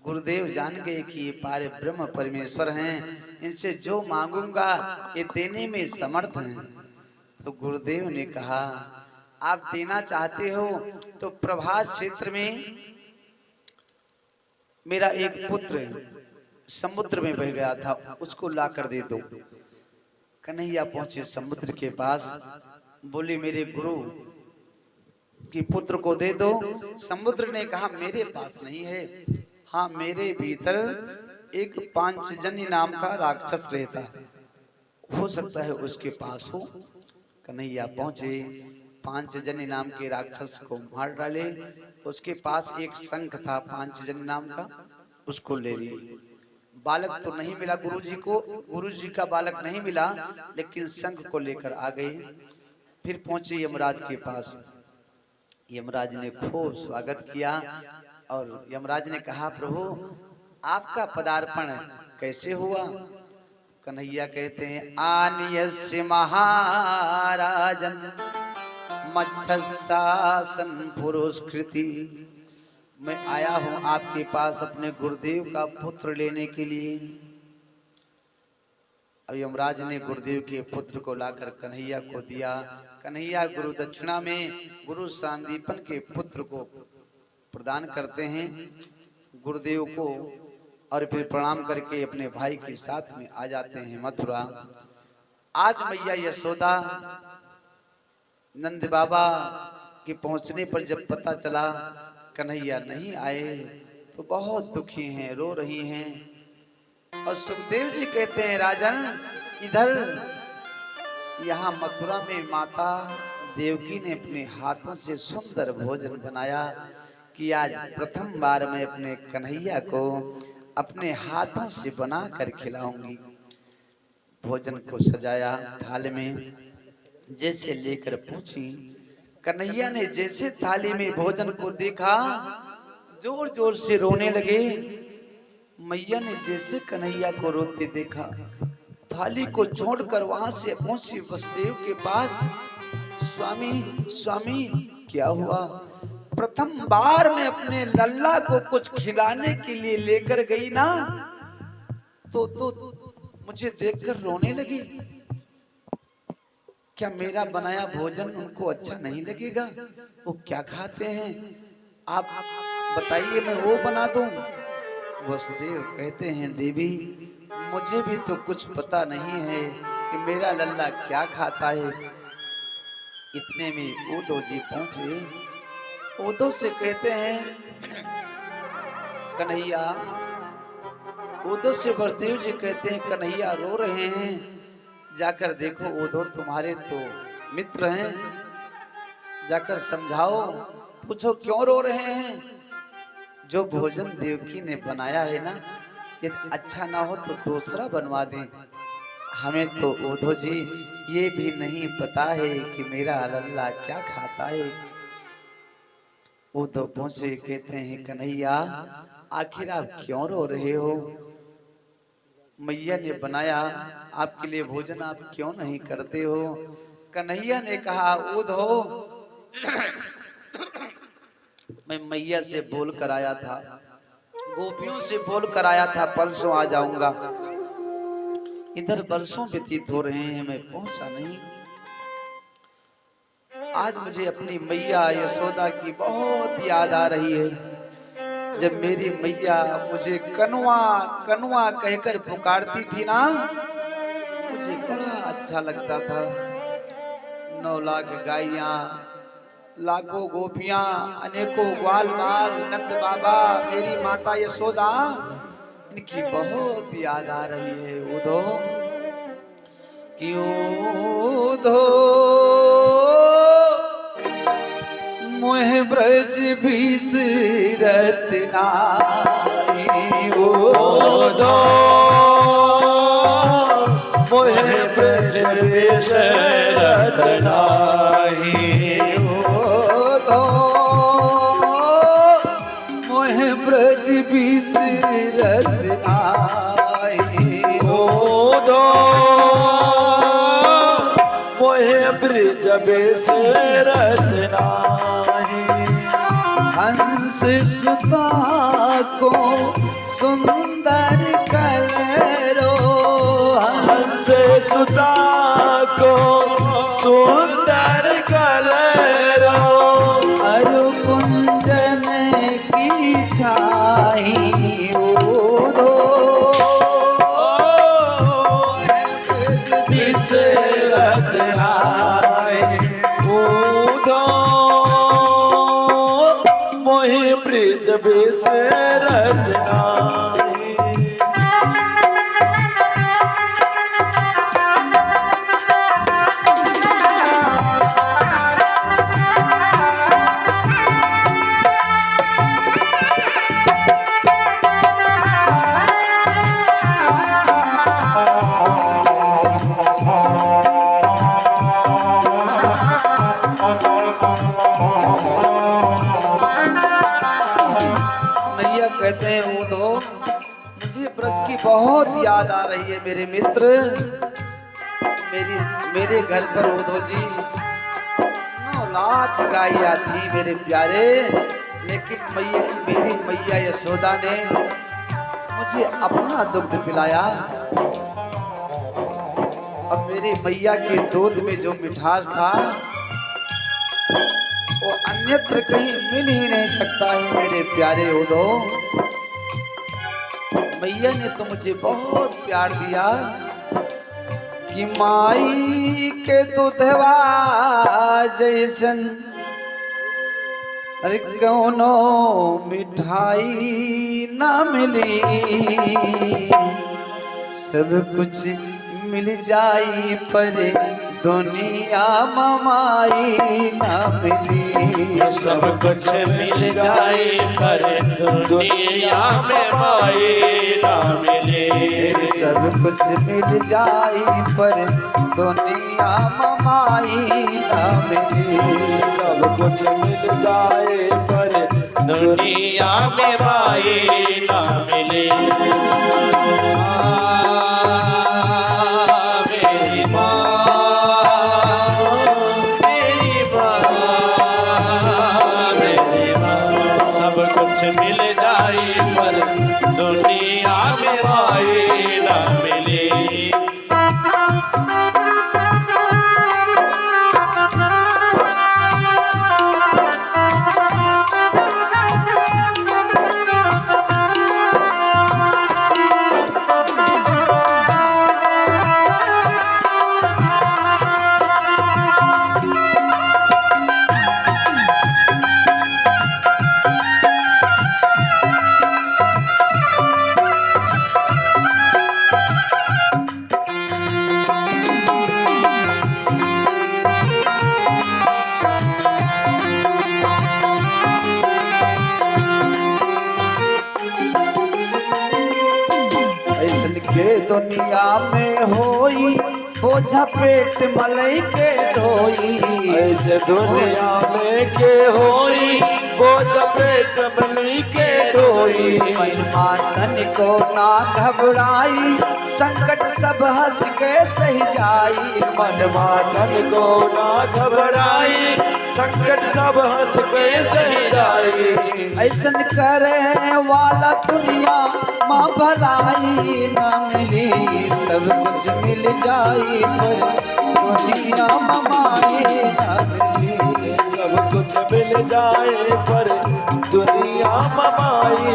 गुरुदेव जान गए कि ये पारे ब्रह्म परमेश्वर हैं, इनसे जो मांगूंगा ये देने में समर्थ हैं। तो गुरुदेव ने कहा, आप देना चाहते हो तो प्रभास क्षेत्र में मेरा एक पुत्र समुद्र में बह गया था, उसको ला कर दे दो। कन्हैया पहुंचे समुद्र के पास, बोले मेरे गुरु कि पुत्र को दे दो। समुद्र ने कहा मेरे पास नहीं है, हाँ मेरे भीतर एक पांचजन्य नाम का राक्षस रहता है, हो सकता है उसके पास हो। कन्हैया पहुंचे, पांचजन्य नाम के राक्षस को मार डाले। उसके पास एक शंख था पांचजन्य नाम का, उसको ले लिए। बालक तो नहीं मिला गुरुजी को, गुरुजी का बालक नहीं मिला, लेकिन शंख को लेकर आ गए। फिर पहुंचे यमराज के पास। यमराज ने खूब स्वागत किया और यमराज ने कहा, प्रभु आपका पदार्पण कैसे हुआ। कन्हैया कहते हैं, आनियस्य महाराजन मच्छशासन पुरस्कृति। मैं आया हूं आपके पास अपने गुरुदेव का पुत्र लेने के लिए। अब यमराज ने गुरुदेव के पुत्र को लाकर कन्हैया को दिया। कन्हैया गुरु दक्षिणा में गुरु सांदीपन के पुत्र को प्रदान करते हैं गुरुदेव को, और फिर प्रणाम करके अपने भाई के साथ में आ जाते हैं मथुरा। आज मैया यशोदा नंद बाबा के पहुंचने पर जब पता चला कन्हैया नहीं आए तो बहुत दुखी हैं, रो रही हैं। और सुखदेव जी कहते हैं, राजन इधर यहाँ मथुरा में माता देवकी ने अपने हाथों से सुंदर भोजन बनाया कि आज प्रथम बार मैं अपने कन्हैया को अपने हाथों से बना कर खिलाऊंगी। भोजन को सजाया थाली में, जैसे लेकर पहुंची। कन्हैया ने जैसे थाली में भोजन को देखा जोर जोर से रोने लगे। मैया ने जैसे कन्हैया को रोते देखा, थाली को छोड़कर वहां से पहुंची वसुदेव के पास। स्वामी स्वामी क्या हुआ? प्रथम बार मैं अपने लल्ला को कुछ खिलाने के लिए लेकर गई ना, तो मुझे देखकर रोने लगी। क्या मेरा बनाया भोजन उनको अच्छा नहीं लगेगा? वो क्या खाते हैं, आप बताइए, मैं वो बना दूं। वसुदेव कहते हैं, देवी मुझे भी तो कुछ पता नहीं है कि मेरा लल्ला क्या खाता है। इतने में उद्धव जी पहुंचे। उद्धव से कहते हैं, कन्हैया, उद्धव से वसुदेव जी कहते हैं, कन्हैया रो रहे हैं, जाकर देखो। उद्धव तुम्हारे तो मित्र हैं, जाकर समझाओ, पूछो क्यों रो रहे हैं। जो भोजन देवकी ने बनाया है ना, यदि अच्छा ना हो तो दूसरा बनवा दें। हमें तो उद्धव जी ये भी नहीं पता है कि मेरा लल्ला क्या खाता है। उद्धव पहुंचे, कहते हैं, कन्हैया आखिर आप क्यों रो रहे हो? मैया ने बनाया आपके लिए भोजन, आप क्यों नहीं करते हो? कन्हैया ने कहा, उद्धव मैं मैया से बोल कर आया था, गोपियों से बोल कर आया था, परसों आ जाऊंगा। इधर वर्षों व्यतीत हो रहे हैं, मैं पहुंचा नहीं। आज मुझे अपनी मैया यशोदा की बहुत याद आ रही है। जब मेरी मैया मुझे कनुआ कनुआ कहकर पुकारती थी ना, मुझे बड़ा अच्छा लगता था। 9 लाख गायियां, लाखों गोपियां, अनेकों ग्वाल बाल, नंद बाबा, मेरी माता यशोदा, इनकी बहुत याद आ रही है। उद्धव क्यों मोह ब्रज बिसरत नाई, उद्धव मोह ब्रज बिसरत नाई, मोह ब्रज बिसरत नाई, मोह ब्रज बिसरत नाई। हंस सुता को सुंदर कलरो, हंस सुता को सुंदर कलरो, अरु कुंजन की छाई, उद्धव बिसरत नाई, उद्धव मोहि ब्रज बिसरत नाई। कहते हैं, उद्धव मुझे ब्रज की बहुत याद आ रही है। मेरे मित्र, मेरे घर पर उद्धव जी 9 लाख गायियां थी मेरे प्यारे, लेकिन मेरी मैया यशोदा ने मुझे अपना दुग्ध पिलाया। अब मेरी मैया के दूध में जो मिठास था वो अन्यत्र कहीं मिल ही नहीं सकता है। मेरे प्यारे उद्धव, मैया ने तो मुझे बहुत प्यार दिया कि माई के दूधवा जैसन अरे कौनो मिठाई ना मिली, सब कुछ मिल जाई पर दुनिया ममाई न मिली। सब कुछ मिल जाए पर दुनिया में माई ना मिले। सब कुछ मिल जाए पर दुनिया ममाई न मिली। सब कुछ मिल जाए पर दुनिया में माई ना मिले। मेरी माँ, मेरी माँ, मेरी माँ। सब कुछ मिल जाए पर दुनिया में माई ना मिले। ऐसन के दुनिया में होई बोझा पेट मलई के ढोई। ऐसे दुनिया में के होई बोझ पेट बनी के ढोई। महिमा तन को ना घबराई संकट सब हंस के सही जाई। मनवा तन को ना घबराई संकट सब हंस के सही जाई। ऐसन करे वाला दुनिया माँ भलाई न मिली। सब कुछ मिल जाई पर दुनिया ममाई न मिली। सब कुछ मिल जाए पर दुनिया ममाई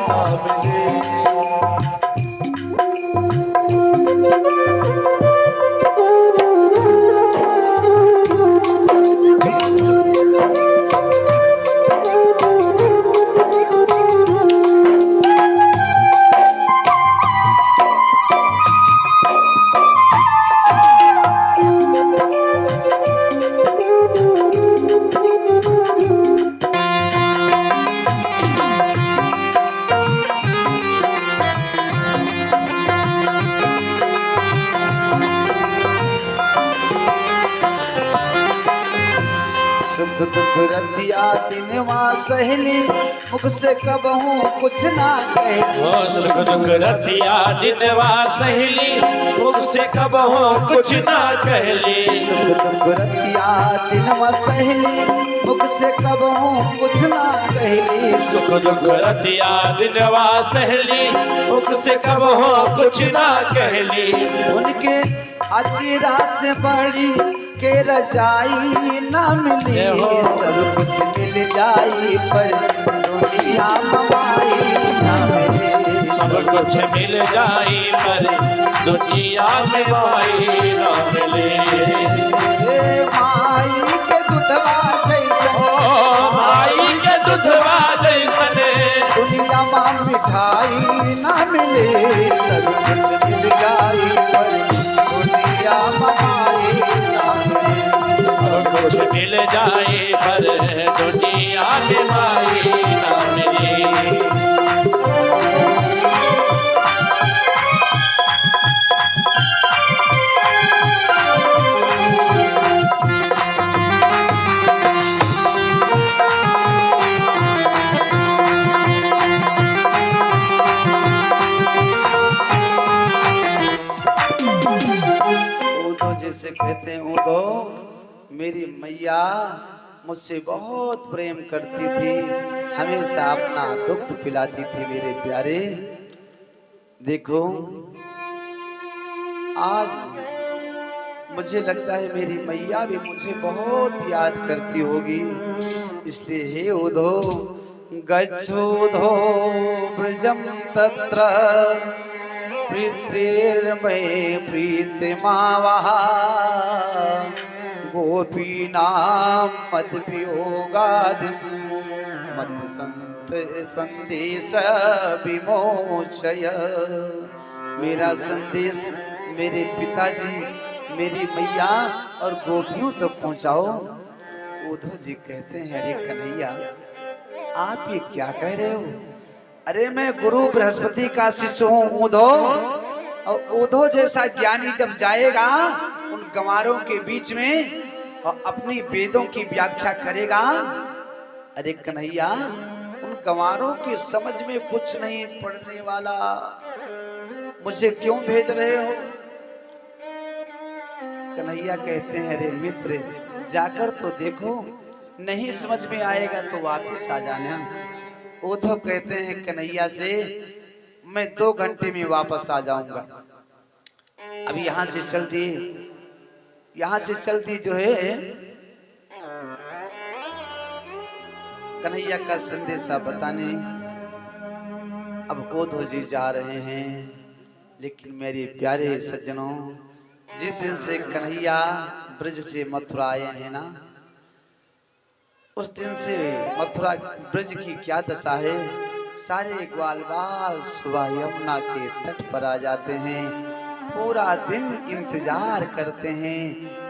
ना मिले। सुख दुख रतिया दिनवा सहेली मुख से कबहू कुछ ना कहली। सुख दुख रतिया दिनवा सहेली मुख से कबहू कुछ ना कहली। सुख दुख रतिया दिनवा सहेली मुख से कबहू कुछ ना कहली। सुख दुख रतिया दिनवा सहेली मुख से कबहू कुछ ना कहली। उनके अचिरा से बड़ी के रजाई ना मिली। सब कुछ मिल जाई पर दुनिया ममाई ना मिली। सब कुछ मिल जाए पर दुनिया में माई ना मिले। माई के दूधवा जैसन माई के दूधवा जैसन दुनिया में मिठाई ना मिले। सब कुछ मिल जाई पर दुनिया ममाई ना मिले। सब कुछ मिल जाए पर दुनिया में माई ना मिले। उदो जिसे कहते हैं उदो मेरी मैया मुझसे बहुत प्रेम करती थी। हमेशा अपना दुग्ध पिलाती थी मेरे प्यारे। देखो आज मुझे लगता है मेरी मैया भी मुझे बहुत याद करती होगी। इसलिए हे उदो गच्छोधो ब्रजम तत्र प्रीतिर्मये प्रीतिमावः गोपीनां मद्वियोगादि मद संदेश विमोचय। मेरा संदेश मेरे पिताजी मेरी मैया और गोपियों तक पहुंचाओ। उद्धव जी कहते हैं, अरे कन्हैया आप ये क्या कह रहे हो? अरे मैं गुरु बृहस्पति का शिष्य हूँ उद्धव, और उद्धव जैसा ज्ञानी जब जाएगा उन गंवारों के बीच में और अपनी वेदों की व्याख्या करेगा। अरे कन्हैया उन गंवारों की समझ में कुछ नहीं पड़ने वाला, मुझे क्यों भेज रहे हो? कन्हैया कहते हैं, अरे मित्र जाकर तो देखो, नहीं समझ में आएगा तो वापस आ जाना। उद्धव कहते हैं कन्हैया से, मैं 2 घंटे में वापस आ जाऊंगा। अब यहाँ से चलती जो है कन्हैया का संदेशा बताने अब उद्धव जी जा रहे हैं। लेकिन मेरे प्यारे सज्जनों, जिस दिन से कन्हैया ब्रज से मथुरा आए हैं ना, उस दिन से मथुरा ब्रज की क्या दशा है। सारे ग्वाल बाल सुबह यमुना के तट पर आ जाते हैं, पूरा दिन इंतजार करते हैं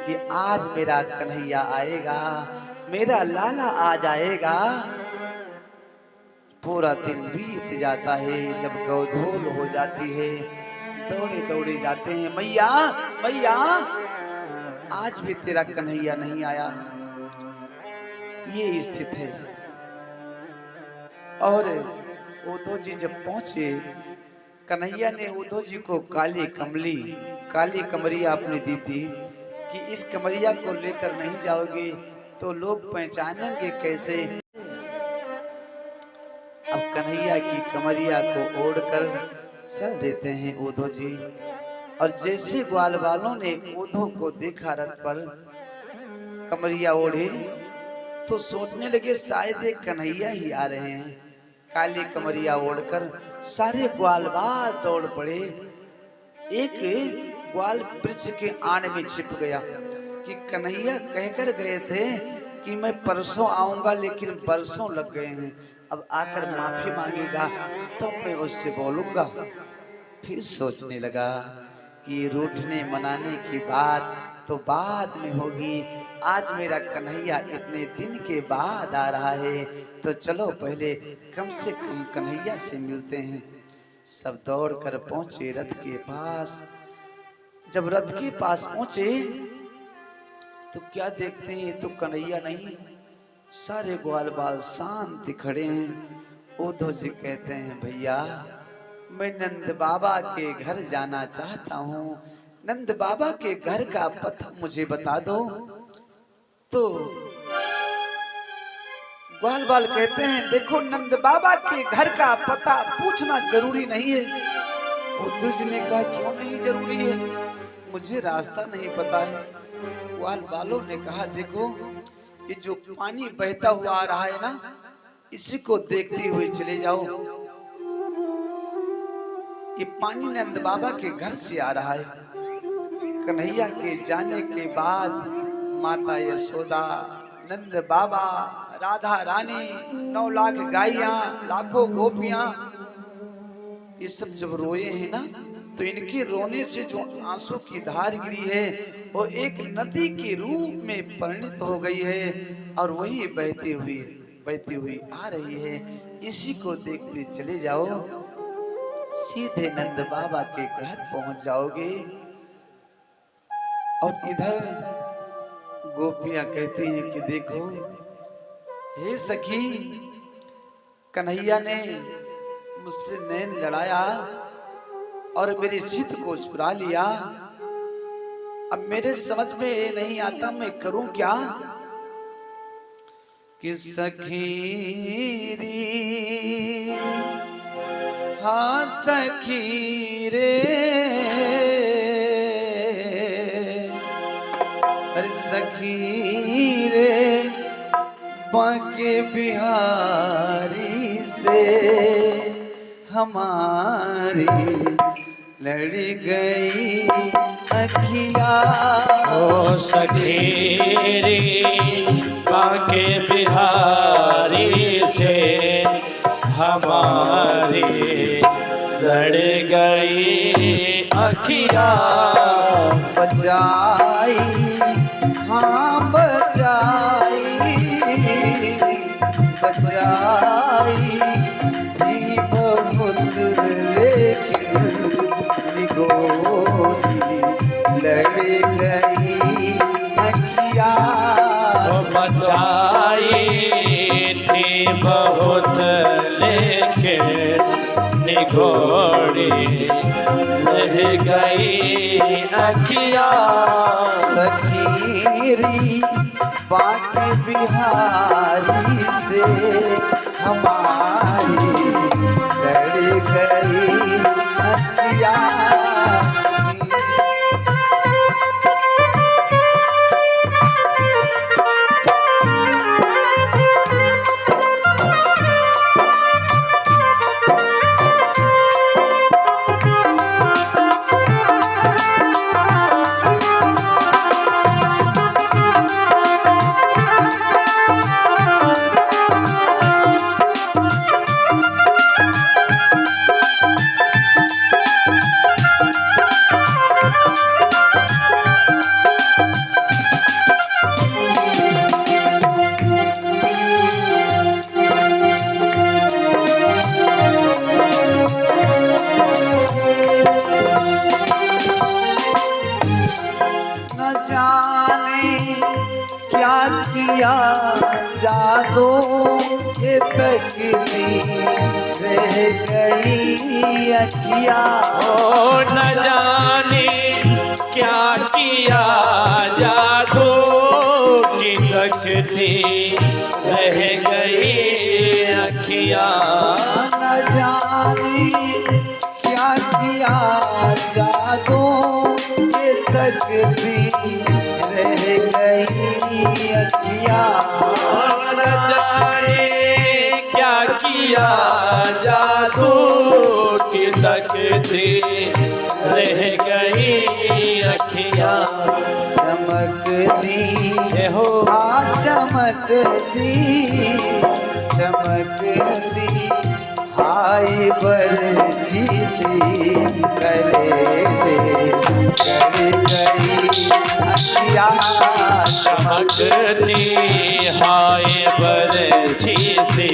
कि आज मेरा कन्हैया आएगा, मेरा लाला आ जाएगा। पूरा दिन बीत जाता है। जब गोधूल हो जाती है, दौड़े दौड़े जाते हैं, मैया मैया आज भी तेरा कन्हैया नहीं आया। ये स्थिति है। और उद्धव जी जब पहुंचे, कन्हैया ने उद्धव जी को काली कमरिया अपनी दी थी कि इस कमरिया को लेकर नहीं जाओगे तो लोग पहचानेंगे कैसे। अब कन्हैया की कमरिया को ओढ़कर चल देते हैं उद्धव जी। और जैसे ग्वाल वालों ने उद्धव को देखा रथ पर कमरिया ओढ़े तो सोचने लगे शायद एक कन्हैया ही आ रहे हैं। काली कमरिया ओढ़कर सारे ग्वाल बाल दौड़ पड़े। एक ग्वाल वृक्ष के आड़ में छिप गया कि कन्हैया कहकर गए थे कि मैं परसों आऊंगा, लेकिन बरसों लग गए हैं, अब आकर माफी मांगेगा तो मैं उससे बोलूंगा। फिर सोचने लगा कि रूठने मनाने की बात तो बाद में होगी, आज मेरा कन्हैया इतने दिन के बाद आ रहा है तो चलो पहले कम से कम कन्हैया से मिलते हैं। सब दौड़कर पहुंचे रथ के पास। जब रथ के पास पहुंचे तो क्या देखते हैं, तो कन्हैया नहीं, सारे ग्वाल बाल शांति खड़े हैं। उद्धव जी कहते हैं, भैया मैं नंद बाबा के घर जाना चाहता हूँ, नंद बाबा के घर का पता मुझे बता दो। तो ग्वाल बाल कहते हैं, देखो नंद बाबा के घर का पता पूछना जरूरी नहीं है। उद्धव जी ने कहा, क्यों नहीं जरूरी है? मुझे रास्ता नहीं पता है। ग्वाल बालों ने कहा, देखो ये जो पानी बहता हुआ आ रहा है ना, इसी को देखते हुए चले जाओ। ये पानी नंद बाबा के घर से आ रहा है। कन्हैया के जाने के बाद माता यशोदा, नंद बाबा, राधा रानी, 9 लाख गायियां, लाखों गोपियां, ये सब जब रोए हैं ना, तो इनके रोने से जो आंसू की धार गिरी है वो एक नदी के रूप में परिणित हो गई है और वही बहती हुई आ रही है। इसी को देखते चले जाओ, सीधे नंद बाबा के घर पहुंच जाओगे। और इधर गोपियां कहती हैं कि देखो हे सखी, कन्हैया ने मुझसे नैन लड़ाया और मेरे चित्त को चुरा लिया। अब मेरे समझ में नहीं आता मैं करूं क्या। कि सखी रे, हाँ सखी रे, अरे सखी रे, बांके बिहारी से हमारी लड़ी गई अखिया। ओ सखी रे, बांके बिहारी से हमारी लड़ गई अखिया। बचाई हाँ बचाई, बचाई थी बहुत लेकिन निगोरी लड़ गई अखिया। बचाई थी बहुत लेकिन निगोरी रह गई अखिया। सखीरी बात बिहारी से हमारी लड़ गई अखिया। क्या किया जादू ये तकदीर रह गई अखिया। ओ न जाने क्या किया जादू की तकदीर रह गई अखिया। न जाने क्या किया जादू ये तकदीर रह गई अखिया। न जाने क्या किया जादू की तकदीर रह गई अखिया। चमकती हो चमकती चमकती हाय बरछी सी कलेजे कर गई अखिया। चमकती हाय बरछी सी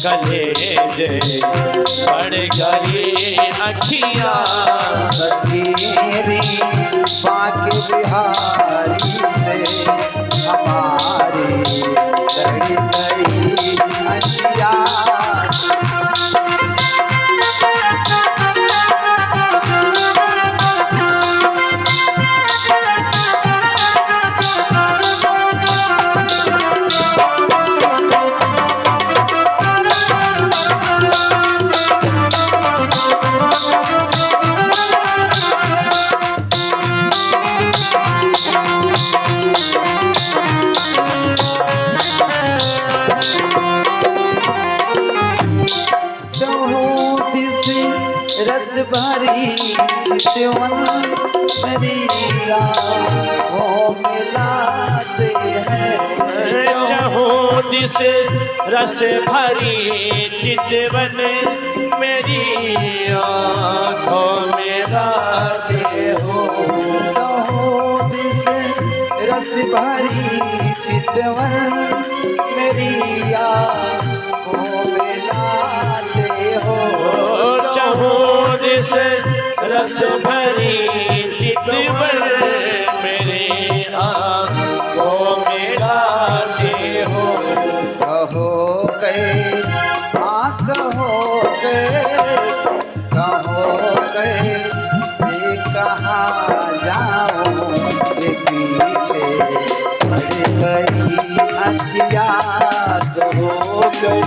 कलेजे पड़ गई अखिया। सखीरी बाग बिहारी से हमारी लड़ गई अखिया। रस भरी चितवन मेरी आँखों में लाते हैं। चाहो दिस रस भरी चितवन मेरी आँखों में लाते हो। चाहो दिस रस भरी चितवन मेरी आँखों में लाते हो। जिस रस भरी चितवन मेरे आँखों में लाते हो। कहो गए कहो गए कहो गए से कहाँ जाऊँ ये पीछे पड़ गई अखिया। कहो गए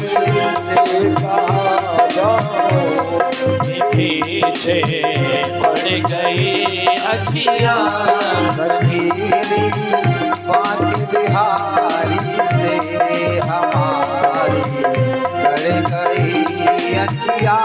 से कहाँ जाऊँ पीछे पड़ गई अखिया। सखीरी बाग बिहारी से हमारी लड़ गई अखिया।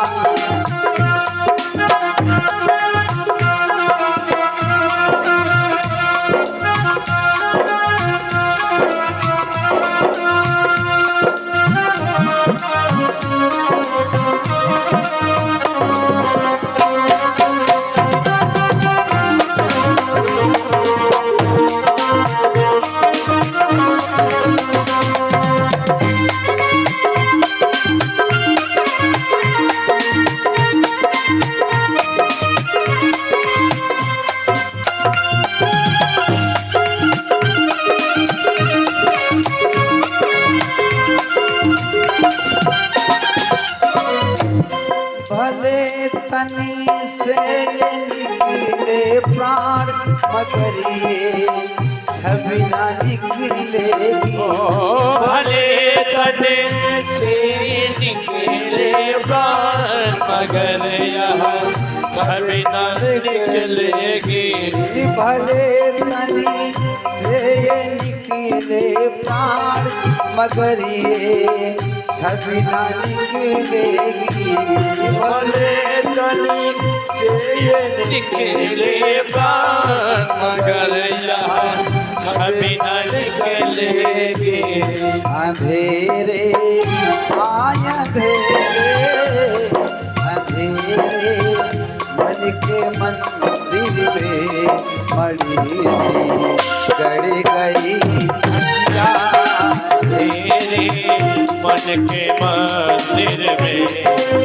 भले तनी से निकले प्राण मगर ये छवि ना निकलेगी। भले तने से निकले प्राण मगर यह छवि न निकलेगी। भले तनी से निकले प्राण मगर ये छवि ना निकलेगी। भले तनी से निकले प्राण मगर यह छवि न निकलेगी। अंधेरे आय अंधेरे अंधेरे मन के मंदिर में मणि सी गड़ गई अखियाँ। तेरे मन के मंदिर में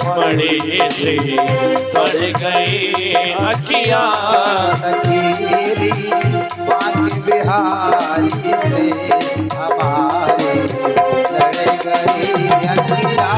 मणि सी गड़ गई अखियाँ। सखीरी बाकी बिहारी से हमारे लड़ गई अखियाँ।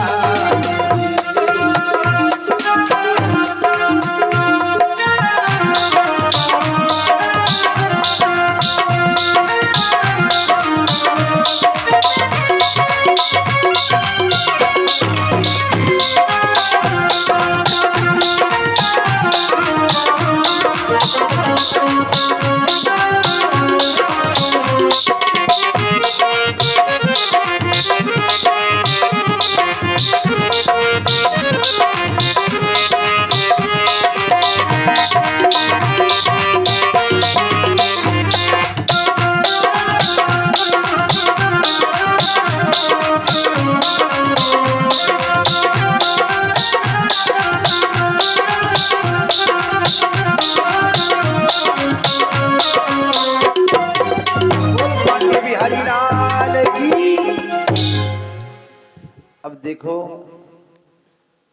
अब देखो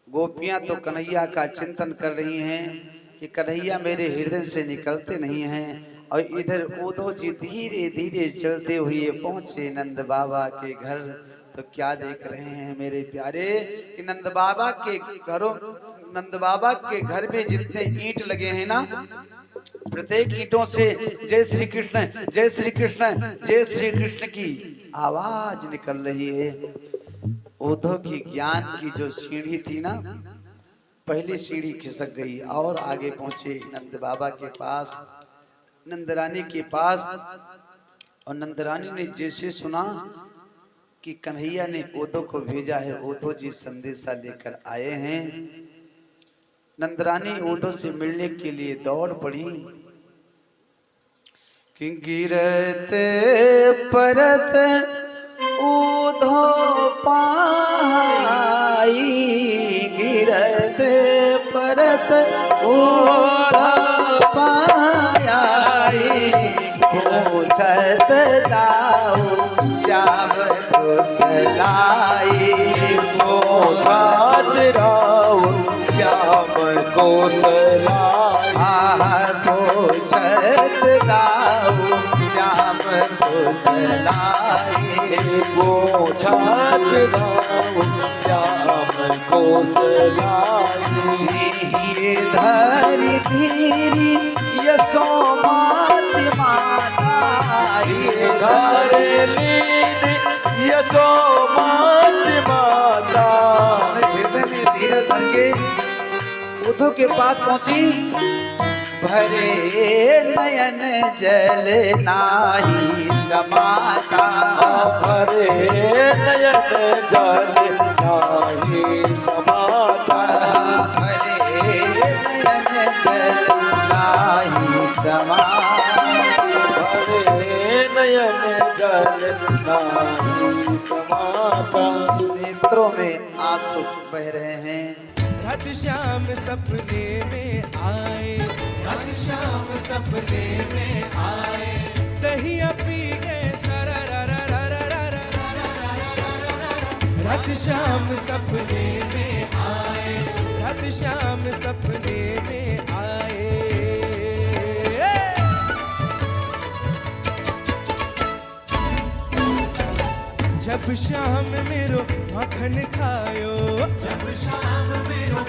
गोपियां तो कन्हैया का चिंतन कर रही हैं कि कन्हैया मेरे हृदय से निकलते नहीं हैं। और इधर उद्धव जी धीरे धीरे चलते हुए पहुंचे नंद बाबा के घर। तो क्या देख रहे हैं मेरे प्यारे कि नंद बाबा के घर में जितने ईंट लगे हैं ना, प्रत्येक ईंटों से जय श्री कृष्ण जय श्री कृष्ण जय श्री कृष्ण की आवाज निकल रही है। उद्धव की ज्ञान की जो सीढ़ी थी ना, पहली सीढ़ी खिसक गई और आगे पहुंचे नंद बाबा के पास, नंदरानी के पास। और नंदरानी ने जैसे सुना कि कन्हैया ने उद्धव को भेजा है, उद्धव जी संदेशा लेकर आए हैं, नंदरानी उद्धव से मिलने के लिए दौड़ पड़ी कि गिरते परत उद्धव पाई, गिरते परत उद्धव पाई, पूछत दाऊ श्याम को सलाई, पूछत दाऊ श्याम को सलाई, पूछत दाऊ श्याम को सलाई, पूछत दाऊ श्याम को सलाई। धरि धीरी यशोमति माता, घर लीन यशोमति माता। हृदय में धीरे धर के उद्धव के पास पहुंची। भरे नयन जल नाही समाता, भरे नयन जल नाही समाता, भरे नयन जल नाही समाता, भरे नयन जल नाही समाता। नेत्रों में आंसू बह रहे हैं। रात श्याम सपने में आए, रात श्याम सपने में आए, दहिया पी गए सारा रा रा रा रा रा रा रा। रात श्याम सपने में आए, रात श्याम सपने में आए। जब शाम मेरो मखन खायो, जब शाम मेरो